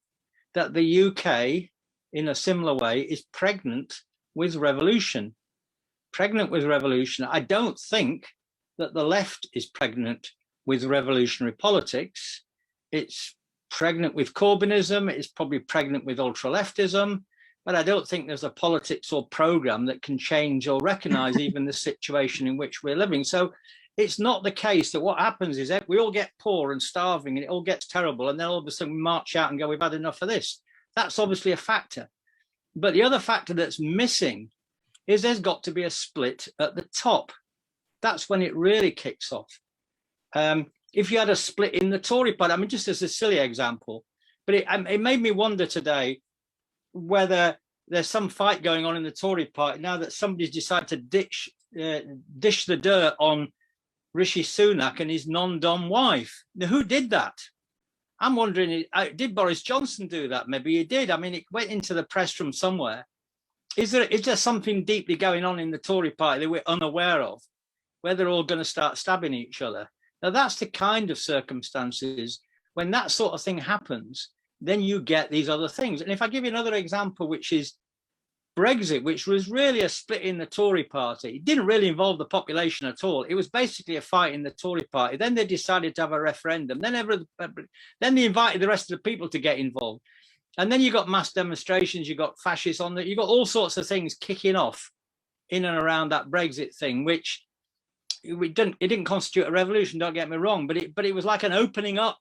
that the UK, in a similar way, is pregnant with revolution. Pregnant with revolution. I don't think that the left is pregnant with revolutionary politics. It's pregnant with Corbynism. It's probably pregnant with ultra-leftism. But I don't think there's a politics or program that can change or recognize even the situation in which we're living. So it's not the case that what happens is that we all get poor and starving and it all gets terrible. And then all of a sudden we march out and go, we've had enough of this. That's obviously a factor. But the other factor that's missing is there's got to be a split at the top. That's when it really kicks off. If you had a split in the Tory party, I mean, just as a silly example, but it made me wonder today whether there's some fight going on in the Tory party now that somebody's decided to dish the dirt on Rishi Sunak and his non-dom wife. Now, who did that? I'm wondering, did Boris Johnson do that? Maybe he did. I mean, it went into the press from somewhere. Is there something deeply going on in the Tory party that we're unaware of, where they're all going to start stabbing each other? Now, that's the kind of circumstances when that sort of thing happens, then you get these other things. And if I give you another example, which is Brexit, which was really a split in the Tory party, it didn't really involve the population at all. It was basically a fight in the Tory party. Then they decided to have a referendum. Then they invited the rest of the people to get involved. And then you got mass demonstrations, you got fascists on that, you got all sorts of things kicking off in and around that Brexit thing, which it didn't constitute a revolution, don't get me wrong, but it was like an opening up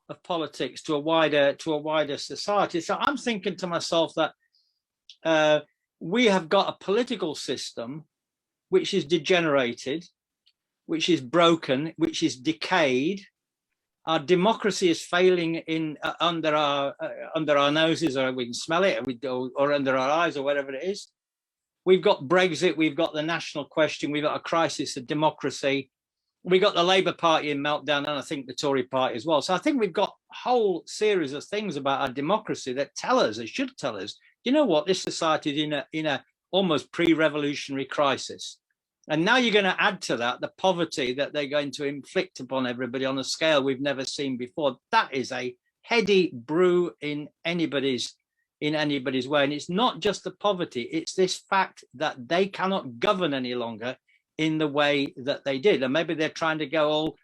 of politics to a wider society. So I'm thinking to myself that we have got a political system which is degenerated, which is broken, which is decayed. Our democracy is failing in under our noses, or we can smell it, or under our eyes, or whatever it is. We've got Brexit, we've got the national question, we've got a crisis of democracy. We got the Labour Party in meltdown, and I think the Tory party as well. So I think we've got a whole series of things about our democracy that should tell us, you know what, this society is in a almost pre-revolutionary crisis. And now you're going to add to that the poverty that they're going to inflict upon everybody on a scale we've never seen before. That is a heady brew in anybody's way. And it's not just the poverty, it's this fact that they cannot govern any longer in the way that they did. And maybe they're trying to go all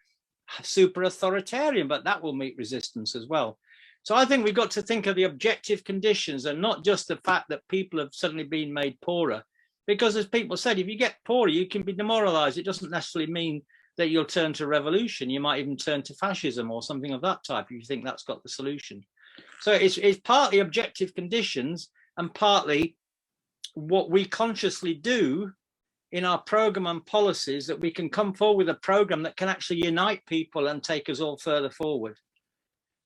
super authoritarian, but that will meet resistance as well. So I think we've got to think of the objective conditions and not just the fact that people have suddenly been made poorer. Because as people said, if you get poorer, you can be demoralized. It doesn't necessarily mean that you'll turn to revolution. You might even turn to fascism or something of that type if you think that's got the solution. So it's partly objective conditions and partly what we consciously do in our program and policies, that we can come forward with a program that can actually unite people and take us all further forward.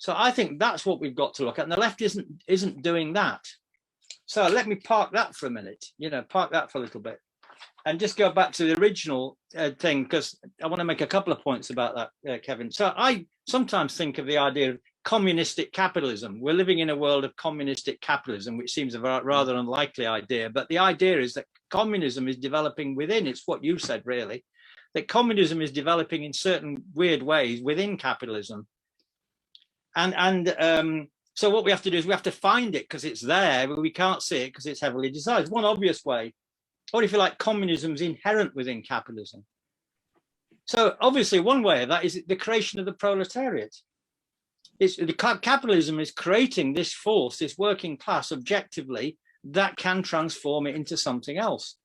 So I think that's what we've got to look at. And the left isn't doing that. So let me park that for a minute, park that for a little bit and just go back to the original thing, because I want to make a couple of points about that, Kevin. So I sometimes think of the idea of communistic capitalism. We're living in a world of communistic capitalism, which seems a rather unlikely idea. But the idea is that communism is developing within, it's what you said, really, that communism is developing in certain weird ways within capitalism. So what we have to do is we have to find it because it's there, but we can't see it because it's heavily designed. One obvious way, or if you like, communism is inherent within capitalism. So obviously one way of that is the creation of the proletariat. Capitalism is creating this force, this working class objectively, that can transform it into something else.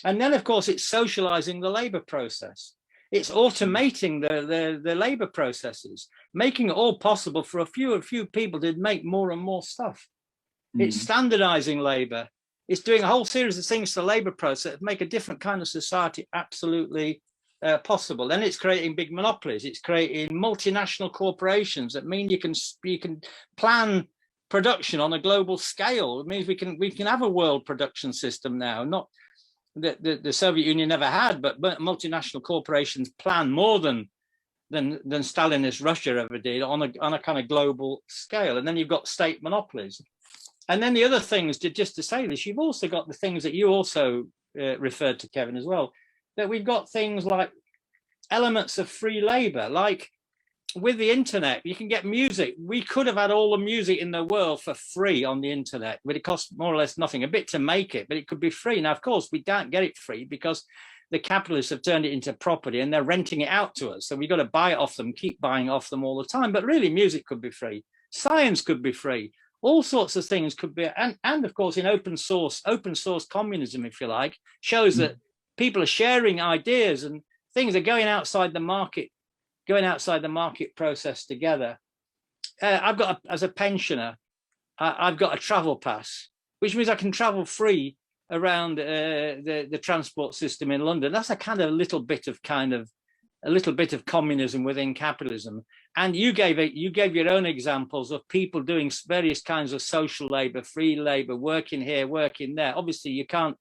And then, of course, it's socializing the labor process. It's automating the labor processes, making it all possible for a few people to make more and more stuff. It's standardizing labor. It's doing a whole series of things to the labor process that make a different kind of society absolutely possible. Then it's creating big monopolies. It's creating multinational corporations that mean you can plan production on a global scale. It means we can have a world production system now, not the Soviet Union never had, but multinational corporations plan more than Stalinist Russia ever did on a kind of global scale. And then you've got state monopolies. And then the other things, just to say this, you've also got the things that you also referred to, Kevin, as well, that we've got things like elements of free labor, like with the internet, you can get music. We could have had all the music in the world for free on the internet, but it costs more or less nothing, a bit to make it, but it could be free. Now, of course, we don't get it free because the capitalists have turned it into property and they're renting it out to us. So we've got to buy it off them, keep buying off them all the time. But really, music could be free. Science could be free. All sorts of things could be. And of course, in open source communism, if you like, shows that people are sharing ideas and things are going outside the market process together. As a pensioner, I've got a travel pass, which means I can travel free around the transport system in London. That's a kind of little bit of communism within capitalism. And you gave your own examples of people doing various kinds of social labor, free labor, working here, working there. Obviously, you can't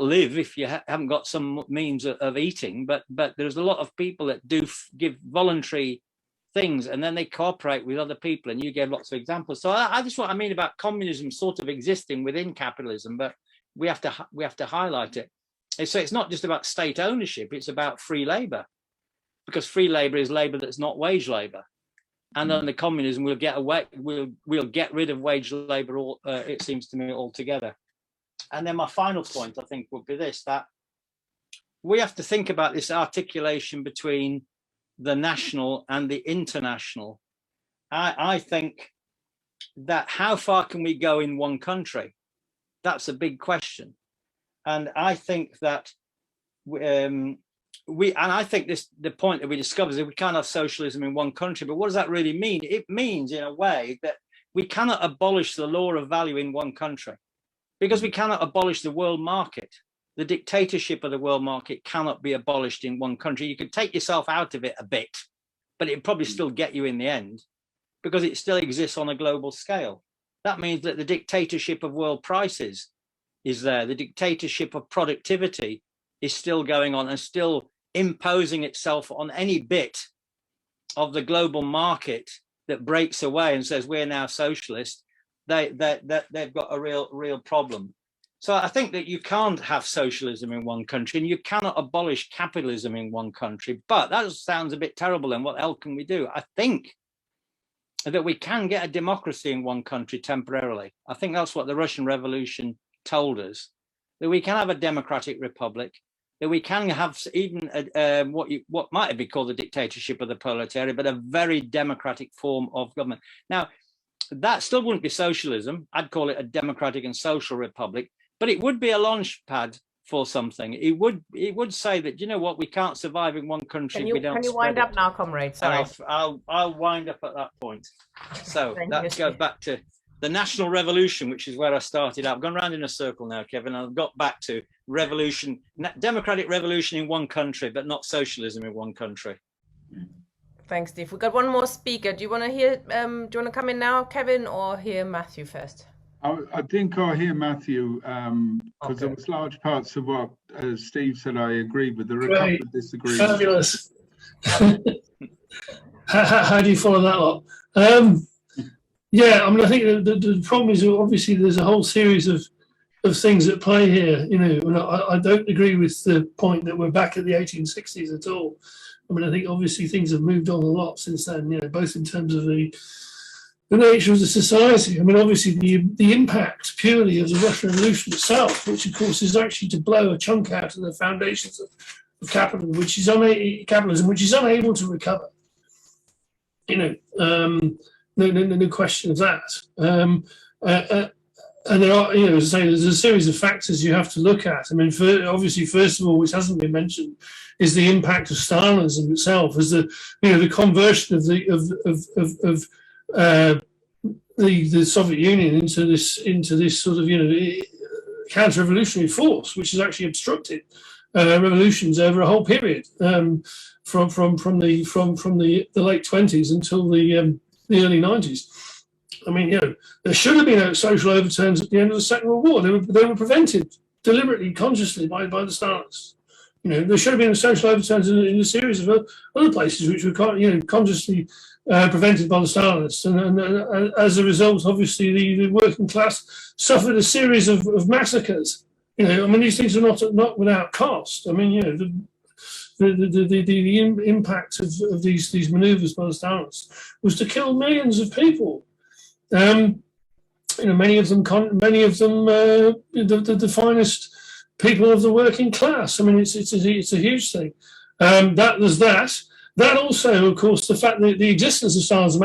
live if you haven't got some means of eating, but there's a lot of people that do give voluntary things and then they cooperate with other people, and you gave lots of examples. So that's what I mean about communism sort of existing within capitalism, but we have to highlight it. So it's not just about state ownership, it's about free labor, because free labor is labor that's not wage labor. And under communism, we'll get rid of wage labor, it seems to me, altogether. And then my final point, I think, would be this, that we have to think about this articulation between the national and the international. I think that how far can we go in one country? That's a big question. And I think that the point that we discovered is that we can't have socialism in one country. But what does that really mean? It means, in a way, that we cannot abolish the law of value in one country, because we cannot abolish the world market. The dictatorship of the world market cannot be abolished in one country. You could take yourself out of it a bit, but it'd probably still get you in the end, because it still exists on a global scale. That means that the dictatorship of world prices is there. The dictatorship of productivity is still going on and still imposing itself on any bit of the global market that breaks away and says, we're now socialist. they've got a real problem. So I think that you can't have socialism in one country, and you cannot abolish capitalism in one country. But that sounds a bit terrible. And what else can we do? I think that we can get a democracy in one country temporarily. I think that's what the Russian Revolution told us, that we can have a democratic republic, that we can have even what might be called the dictatorship of the proletariat, but a very democratic form of government. Now, that still wouldn't be socialism. I'd call it a democratic and social republic, but it would be a launch pad for something. It would say that, you know what, we can't survive in one country. Can you wind up now, comrade? Sorry. I'll wind up at that point. So that goes back to the national revolution, which is where I started. I've gone round in a circle now, Kevin. I've got back to revolution, democratic revolution in one country, but not socialism in one country. Thanks, Steve. We've got one more speaker. Do you want to hear? Do you want to come in now, Kevin, or hear Matthew first? I think I'll hear Matthew, because there was large parts of what Steve said I agreed with. There are a couple of disagreements. Fabulous. How do you follow that up? Yeah, I mean, I think the problem is obviously there's a whole series of things at play here. You know, and I don't agree with the point that we're back at the 1860s at all. I mean, I think obviously things have moved on a lot since then. You know, both in terms of the nature of the society. I mean, obviously the impact purely of the Russian Revolution itself, which of course is actually to blow a chunk out of the foundations of capitalism, which is unable to recover. You know, no question of that. And there are, you know, as I say, there's a series of factors you have to look at. I mean, obviously, first of all, which hasn't been mentioned, is the impact of Stalinism itself, as the conversion of the Soviet Union into this sort of counter-revolutionary force, which has actually obstructed revolutions over a whole period from the late 20s until the early 90s. I mean, you know, there should have been social overturns at the end of the Second World War. They were prevented deliberately, consciously by the Stalinists. You know, there should have been social overturns in a series of other places which were, consciously prevented by the Stalinists, and as a result, obviously, the working class suffered a series of massacres. You know, I mean, these things are not without cost. I mean, you know, the impact of these manoeuvres by the Stalinists was to kill millions of people. You know, many of them the finest people of the working class. I mean, it's a huge thing. There's that. That also, of course, the fact that the existence of Stalinism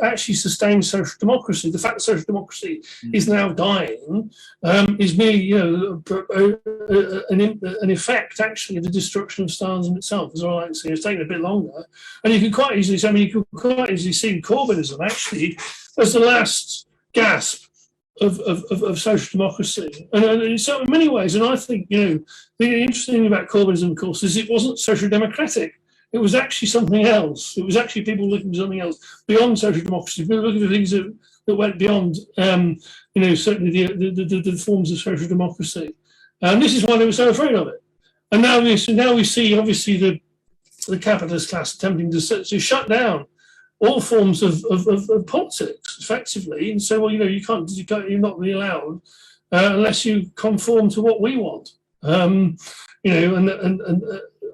actually sustains social democracy. The fact that social democracy is now dying is merely, you know, an effect actually of the destruction of Stalinism itself. As well, I see, it's taken a bit longer, and you can quite easily see Corbynism actually as the last gasp of social democracy, and so in many ways. And I think, you know, the interesting thing about Corbynism, of course, is it wasn't social democratic. It was actually something else. It was actually people looking for something else beyond social democracy. People looking for things that went beyond, you know, certainly the forms of social democracy. And this is why they were so afraid of it. And now we see, obviously, the capitalist class attempting to shut down all forms of politics, effectively, and say, well, you know, you're not really allowed unless you conform to what we want. You know, and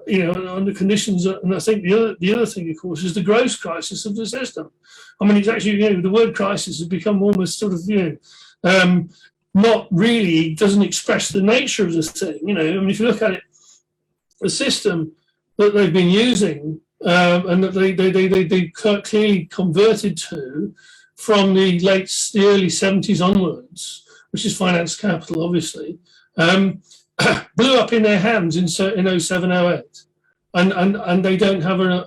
you know, under conditions, and I think the other thing, of course, is the gross crisis of the system. I mean, it's actually, you know, the word crisis has become almost sort of, you know, not really, doesn't express the nature of the thing. You know, I mean, if you look at it, the system that they've been using and that they clearly converted to from the early 70s onwards, which is finance capital, obviously, blew up in their hands in 07, 08, and they don't have a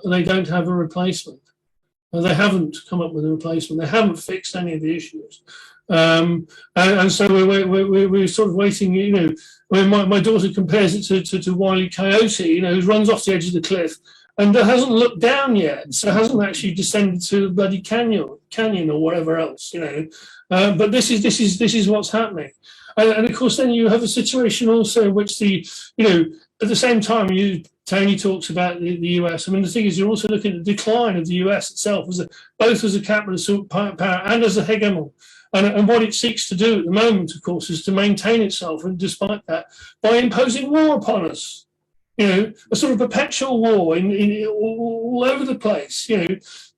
replacement. They haven't come up with a replacement. They haven't fixed any of the issues, and so we're sort of waiting. You know, when my daughter compares it to Wile E. Coyote, you know, who runs off the edge of the cliff and hasn't looked down yet, so hasn't actually descended to the bloody canyon or whatever else. You know, but this is what's happening. And of course, then you have a situation also in which at the same time, Tony talks about the US. I mean, the thing is, you're also looking at the decline of the US itself, both as a capitalist power and as a hegemon. And what it seeks to do at the moment, of course, is to maintain itself, and despite that, by imposing war upon us. You know, a sort of perpetual war in all over the place. You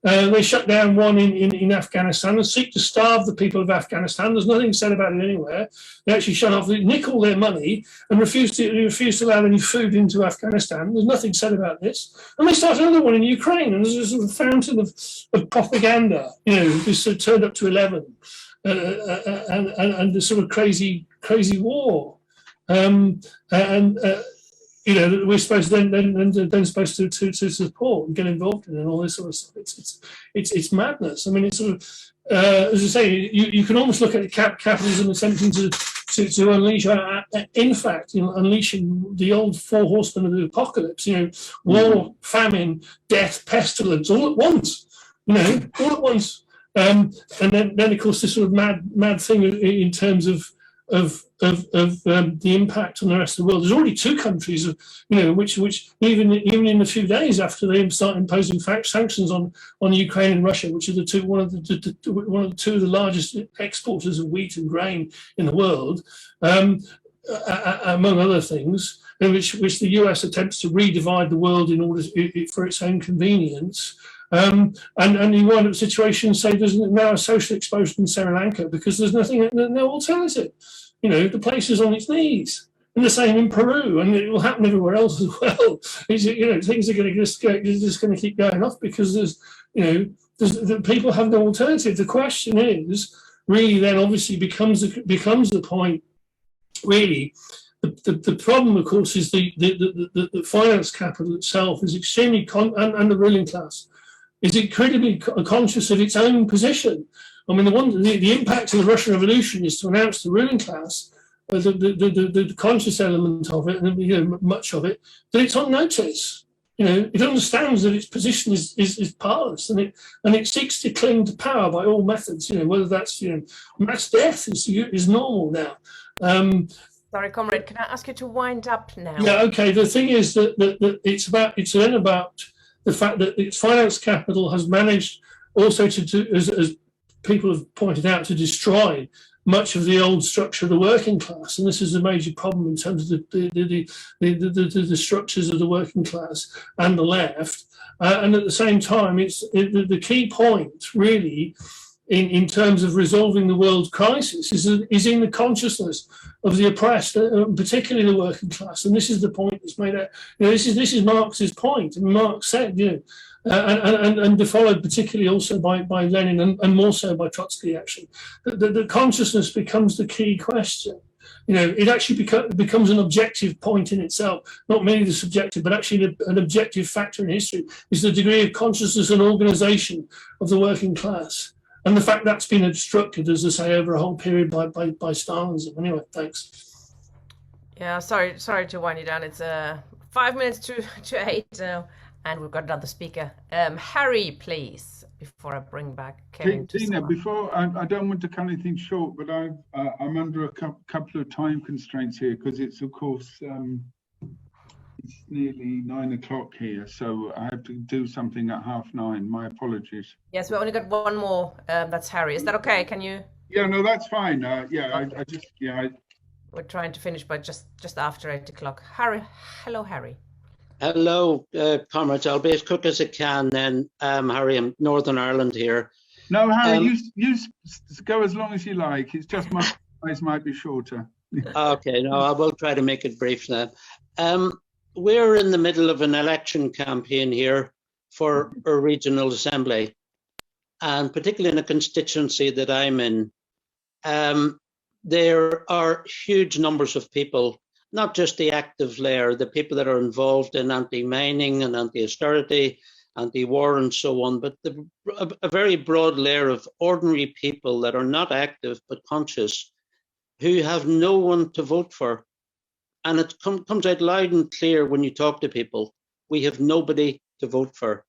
know, they shut down one in Afghanistan and seek to starve the people of Afghanistan. There's nothing said about it anywhere. They actually shut off, nick all their money, and refuse to allow any food into Afghanistan. There's nothing said about this. And they start another one in Ukraine, and there's a sort of fountain of propaganda. You know, this sort of turned up to 11, and the sort of crazy war. You know, we're supposed to then supposed to support and get involved in, and all this sort of stuff. It's madness. I mean, it's sort of as I say, you can almost look at capitalism attempting to unleash, in fact, you know, unleashing the old four horsemen of the apocalypse. You know, war, famine, death, pestilence, all at once. You know, all at once. And then of course this sort of mad thing in terms of the impact on the rest of the world. There's already two countries, you know, which even in a few days after they start imposing sanctions on Ukraine and Russia, which are one of the two of the largest exporters of wheat and grain in the world, among other things, in which the US attempts to redivide the world in order for its own convenience. And you wind up a situation, say, there's now a social explosion in Sri Lanka because there's no alternative. You know, the place is on its knees. And the same in Peru, and it will happen everywhere else as well. You know, things are going to just going to keep going off because the people have no alternative. The question is really then obviously becomes the point. Really, the problem, of course, is the finance capital itself is extremely and the ruling class is incredibly conscious of its own position. I mean, the impact of the Russian Revolution is to announce to the ruling class, the conscious element of it, and you know, much of it, that it's on notice. You know, it understands that its position is powerless, and it seeks to cling to power by all methods. You know, whether that's mass death is normal now. Sorry, comrade, can I ask you to wind up now? Yeah, okay. The thing is that it's then about the fact that its finance capital has managed also to do, as people have pointed out, to destroy much of the old structure of the working class, and this is a major problem in terms of the structures of the working class and the left. And at the same time, the key point really in terms of resolving the world crisis is in the consciousness of the oppressed, particularly the working class. And this is the point that's made out. You know, this is Marx's point. And Marx said, you know, and followed particularly also by Lenin and more so by Trotsky, actually, that the consciousness becomes the key question. You know, it actually becomes an objective point in itself, not merely the subjective, but actually an objective factor in history is the degree of consciousness and organisation of the working class. And the fact that's been obstructed, as I say, over a whole period by Stalinism. Anyway, thanks. Yeah, sorry to wind you down. It's 5 minutes to 8 now, and we've got another speaker. Harry, please, before I bring back Kevin. Dina, before I don't want to cut anything short, but I'm under a couple of time constraints here because it's of course it's nearly 9 o'clock here, so I have to do something at 9:30. My apologies. Yes, we only got one more. That's Harry. Is that okay? Can you? Yeah, no, that's fine. Yeah, okay. We're trying to finish by just after 8 o'clock. Harry, hello, Harry. Hello, comrades. I'll be as quick as I can. Then, Harry, I'm Northern Ireland here. No, Harry, you go as long as you like. It's just my eyes might be shorter. Okay, no, I will try to make it brief then. We're in the middle of an election campaign here for a regional assembly, and particularly in a constituency that I'm in, there are huge numbers of people, not just the active layer, the people that are involved in anti-mining and anti-austerity, anti-war and so on, but a very broad layer of ordinary people that are not active but conscious, who have no one to vote for. And it comes out loud and clear when you talk to people. We have nobody to vote for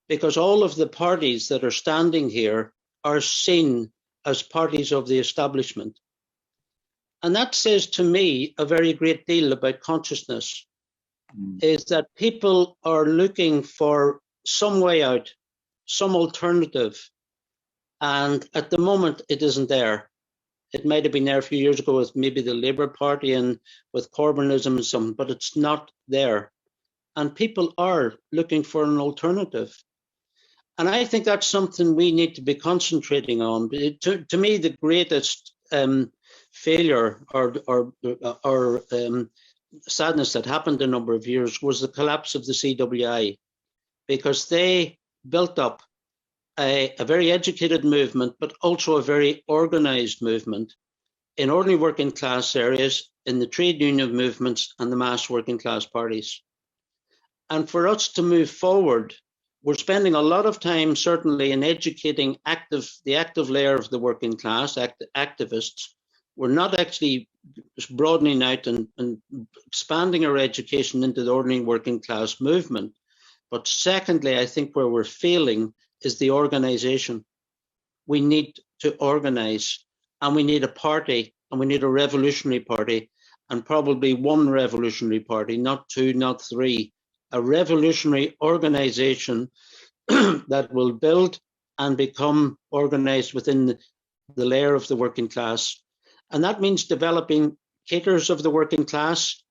because all of the parties that are standing here are seen as parties of the establishment. And that says to me a very great deal about consciousness, is that people are looking for some way out, some alternative, And at the moment, it isn't there. It might have been there a few years ago with maybe the Labour Party and with Corbynism and something, but it's not there. And people are looking for an alternative. And I think that's something we need to be concentrating on. To me, the greatest failure or sadness that happened a number of years was the collapse of the CWI, because they built up a very educated movement, but also a very organized movement in ordinary working class areas, in the trade union movements and the mass working class parties. And for us to move forward, we're spending a lot of time certainly in educating the active layer of the working class, activists. We're not actually broadening out and expanding our education into the ordinary working class movement. But secondly, I think where we're failing is the organization. We need to organize, and we need a party, and we need a revolutionary party, and probably one revolutionary party, not two, not three, a revolutionary organization that will build and become organized within the layer of the working class. And that means developing kickers of the working class.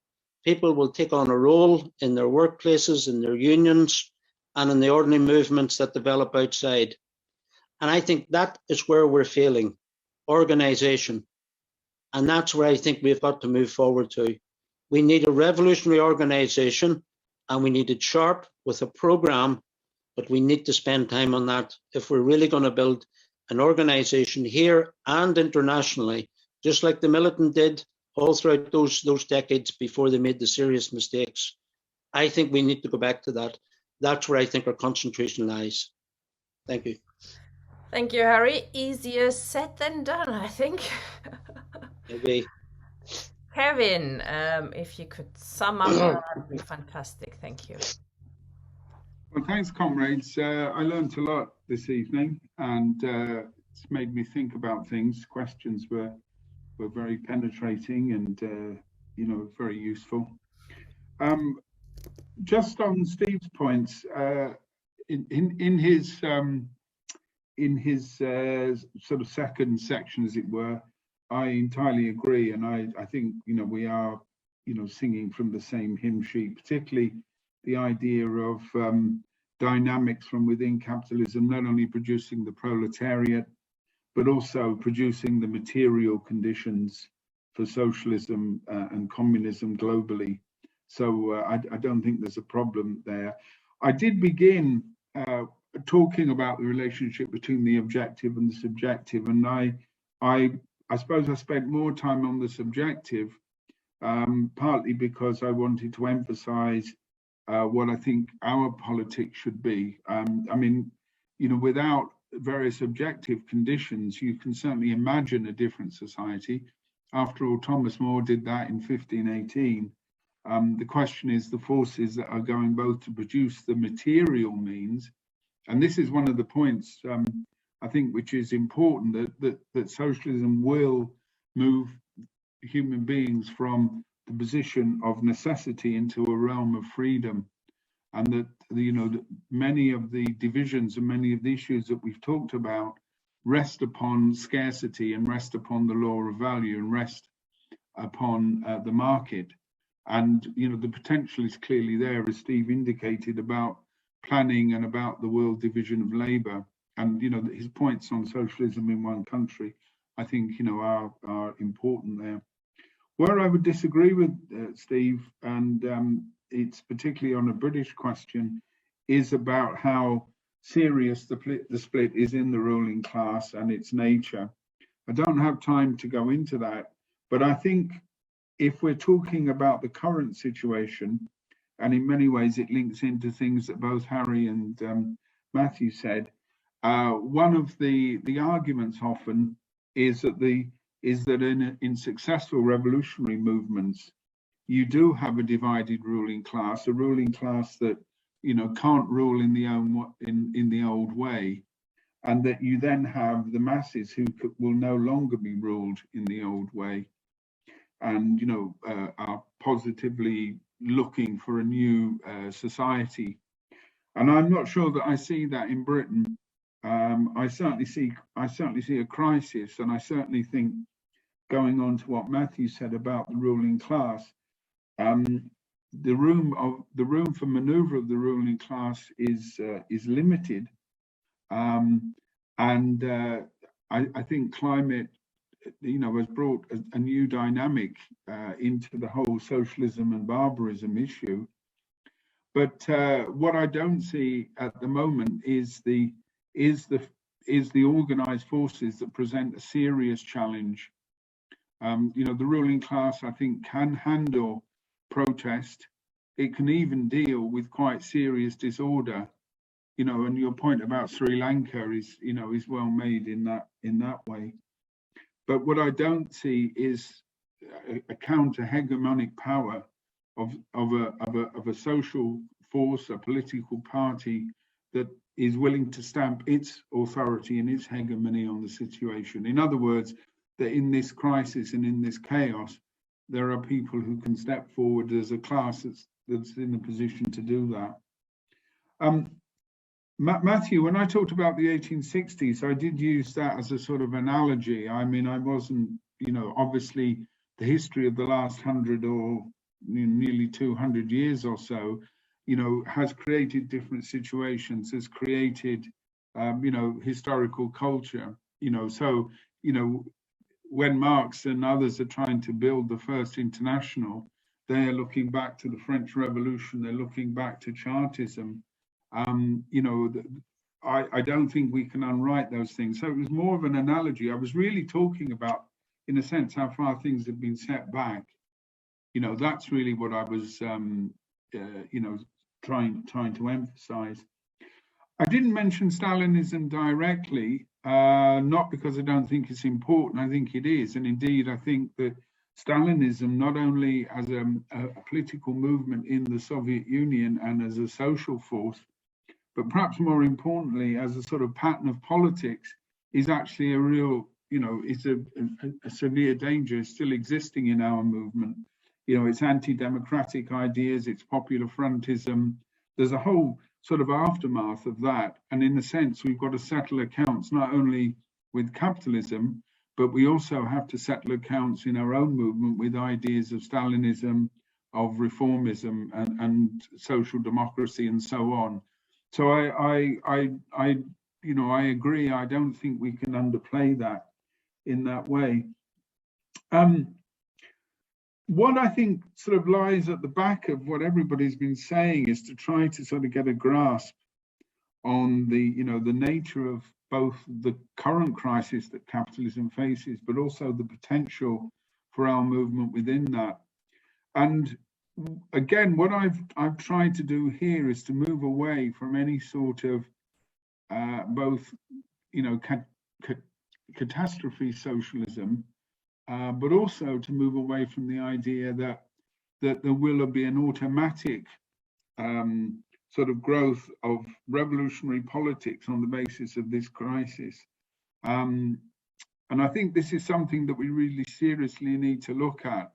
People will take on a role in their workplaces, in their unions, and in the ordinary movements that develop outside. And I think that is where we're failing, organization. And that's where I think we've got to move forward to. We need a revolutionary organization, and we need it sharp with a program, but we need to spend time on that if we're really going to build an organization here and internationally, just like the militant did all throughout those decades before they made the serious mistakes. I think we need to go back to that. That's where I think our concentration lies. Thank you. Thank you, Harry. Easier said than done, I think. Maybe. Kevin, if you could sum up, that would be fantastic. Thank you. Well, thanks, comrades. I learned a lot this evening, and it's made me think about things. Questions were very penetrating and very useful. Just on Steve's points, in his sort of second section, as it were, I entirely agree, and I think we are singing from the same hymn sheet, particularly the idea of dynamics from within capitalism, not only producing the proletariat, but also producing the material conditions for socialism and communism globally. So I don't think there's a problem there. I did begin talking about the relationship between the objective and the subjective, and I suppose I spent more time on the subjective, partly because I wanted to emphasize what I think our politics should be. I mean, without various objective conditions, you can certainly imagine a different society. After all, Thomas More did that in 1518. The question is the forces that are going both to produce the material means, and this is one of the points I think which is important, that socialism will move human beings from the position of necessity into a realm of freedom, and that many of the divisions and many of the issues that we've talked about rest upon scarcity and rest upon the law of value and rest upon the market. And the potential is clearly there, as Steve indicated, about planning and about the world division of labor. And his points on socialism in one country, I think are important there. Where I would disagree with Steve, and it's particularly on a British question, is about how serious the split is in the ruling class and its nature. I don't have time to go into that, but I think if we're talking about the current situation, and in many ways it links into things that both Harry and Matthew said, one of the arguments often is that in successful revolutionary movements, you do have a divided ruling class, a ruling class that can't rule in the old way, and that you then have the masses who will no longer be ruled in the old way, and are positively looking for a new society. And I'm not sure that I see that in Britain. I certainly see a crisis, and I certainly think, going on to what Matthew said about the ruling class, the room for manoeuvre of the ruling class is limited, and I think climate, has brought a new dynamic into the whole socialism and barbarism issue. But what I don't see at the moment is the organized forces that present a serious challenge. The ruling class, I think, can handle protest. It can even deal with quite serious disorder. And your point about Sri Lanka is well made in that way. But what I don't see is a counter-hegemonic power of a social force, a political party that is willing to stamp its authority and its hegemony on the situation. In other words, that in this crisis and in this chaos, there are people who can step forward as a class that's in a position to do that. Matthew, when I talked about the 1860s, I did use that as a sort of analogy. I mean, I wasn't, obviously the history of the last 100 or nearly 200 years or so, has created different situations, has created, historical culture, so, when Marx and others are trying to build the first international, they're looking back to the French Revolution, they're looking back to Chartism. I don't think we can unwrite those things. So it was more of an analogy. I was really talking about, in a sense, how far things have been set back. That's really what I was, trying to emphasize. I didn't mention Stalinism directly, not because I don't think it's important. I think it is, and indeed, I think that Stalinism, not only as a political movement in the Soviet Union and as a social force, but perhaps more importantly, as a sort of pattern of politics, is actually a real, it's a severe danger still existing in our movement. It's anti-democratic ideas, it's popular frontism. There's a whole sort of aftermath of that. And in a sense, we've got to settle accounts not only with capitalism, but we also have to settle accounts in our own movement with ideas of Stalinism, of reformism and social democracy and so on. So I agree. I don't think we can underplay that in that way. What I think sort of lies at the back of what everybody's been saying is to try to sort of get a grasp on the nature of both the current crisis that capitalism faces, but also the potential for our movement within that. And again, what I've tried to do here is to move away from any sort of both catastrophe socialism, but also to move away from the idea that there will be an automatic sort of growth of revolutionary politics on the basis of this crisis. And I think this is something that we really seriously need to look at.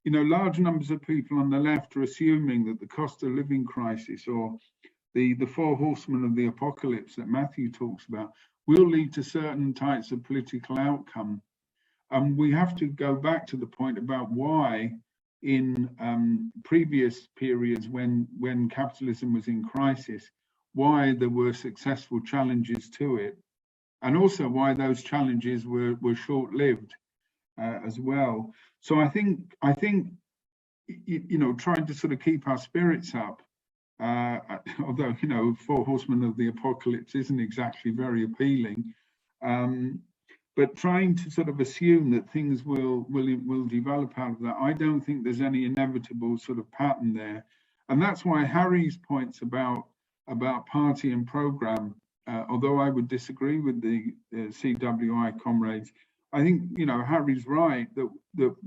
Large numbers of people on the left are assuming that the cost of living crisis, or the four horsemen of the apocalypse that Matthew talks about, will lead to certain types of political outcome. And we have to go back to the point about why in previous periods when capitalism was in crisis, why there were successful challenges to it, and also why those challenges were short-lived as well. So I think trying to sort of keep our spirits up, although four horsemen of the apocalypse isn't exactly very appealing, but trying to sort of assume that things will develop out of that, I don't think there's any inevitable sort of pattern there. And that's why Harry's points about party and program, although I would disagree with the CWI comrades, I think Harry's right that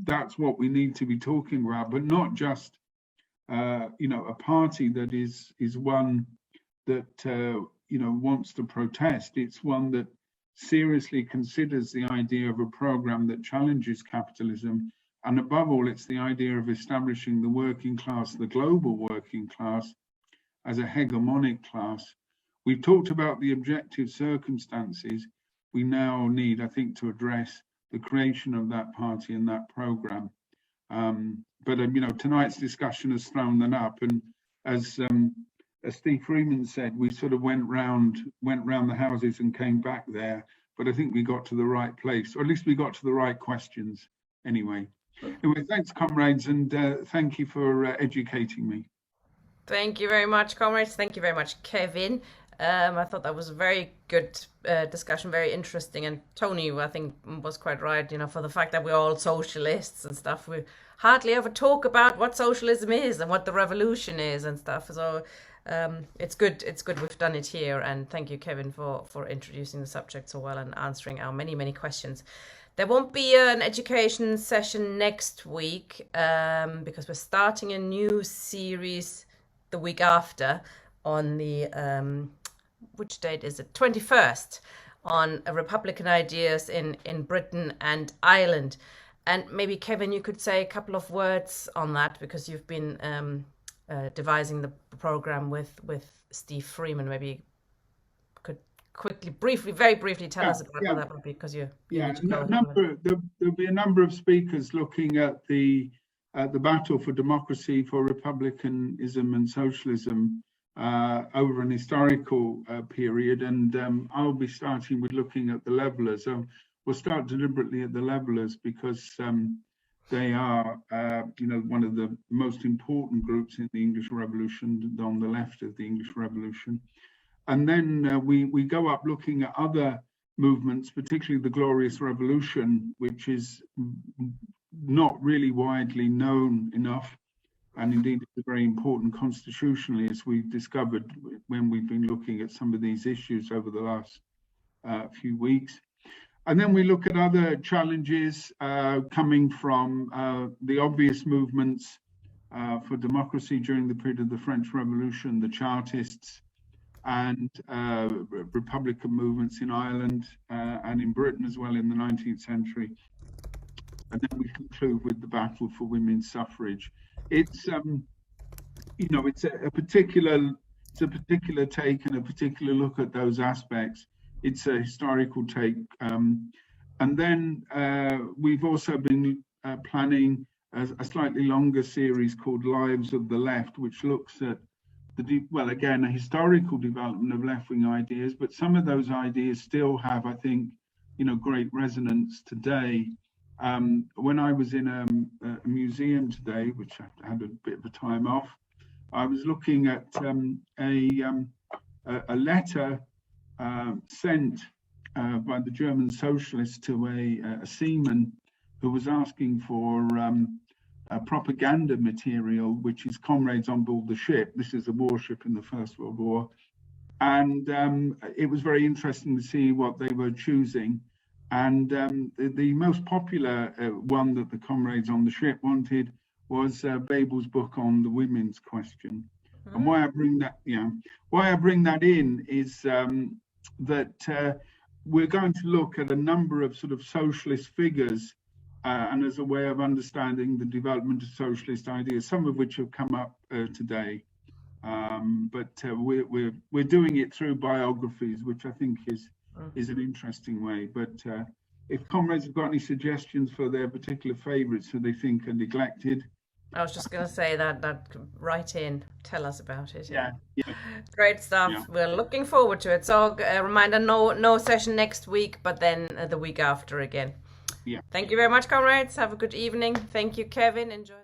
that's what we need to be talking about, but not just a party that is one that wants to protest. It's one that seriously considers the idea of a program that challenges capitalism, and above all, it's the idea of establishing the working class, the global working class, as a hegemonic class, we've talked about the objective circumstances. We now need, I think, to address the creation of that party and that program. But tonight's discussion has thrown them up, and as Steve Freeman said, we sort of went round the houses and came back there. But I think we got to the right place, or at least we got to the right questions. Anyway, thanks, comrades, and thank you for educating me. Thank you very much, comrades. Thank you very much, Kevin. I thought that was a very good discussion, very interesting. And Tony, I think, was quite right, for the fact that we're all socialists and stuff. We hardly ever talk about what socialism is and what the revolution is and stuff. So it's good we've done it here. And thank you, Kevin, for introducing the subject so well and answering our many questions. There won't be an education session next week because we're starting a new series the week after on the which date is it? 21st, on Republican ideas in Britain and Ireland. And maybe, Kevin, you could say a couple of words on that, because you've been devising the program with Steve Freeman. Maybe you could very briefly tell us about what that would be, because there'll be a number of speakers looking at the battle for democracy, for republicanism and socialism over an historical period, and I'll be starting with looking at the levelers. So we'll start deliberately at the levelers, because they are, one of the most important groups in the English Revolution, on the left of the English Revolution. And then we go up looking at other movements, particularly the Glorious Revolution, which is not really widely known enough. And indeed, it's very important constitutionally, as we've discovered when we've been looking at some of these issues over the last few weeks. And then we look at other challenges coming from the obvious movements for democracy during the period of the French Revolution, the Chartists, and Republican movements in Ireland and in Britain as well in the 19th century. And then we conclude with the battle for women's suffrage. It's it's a particular take and a particular look at those aspects. It's a historical take, and then we've also been planning a slightly longer series called Lives of the Left, which looks at again, a historical development of left-wing ideas, but some of those ideas still have, I think, great resonance today. When I was in a museum today, which I had a bit of a time off, I was looking at a letter sent by the German socialists to a seaman who was asking for propaganda material, which is comrades on board the ship. This is a warship in the First World War. And it was very interesting to see what they were choosing. And the most popular one that the comrades on the ship wanted was Bebel's book on the women's question. Mm-hmm. And why I bring that in is that we're going to look at a number of sort of socialist figures and as a way of understanding the development of socialist ideas, some of which have come up today. But we're doing it through biographies, which I think is an interesting way. But if comrades have got any suggestions for their particular favourites who they think are neglected, I was just going to say that write in, tell us about it. Yeah. Great stuff. Yeah. We're looking forward to it. So a reminder, no session next week, but then the week after again. Yeah. Thank you very much, comrades. Have a good evening. Thank you, Kevin. Enjoy.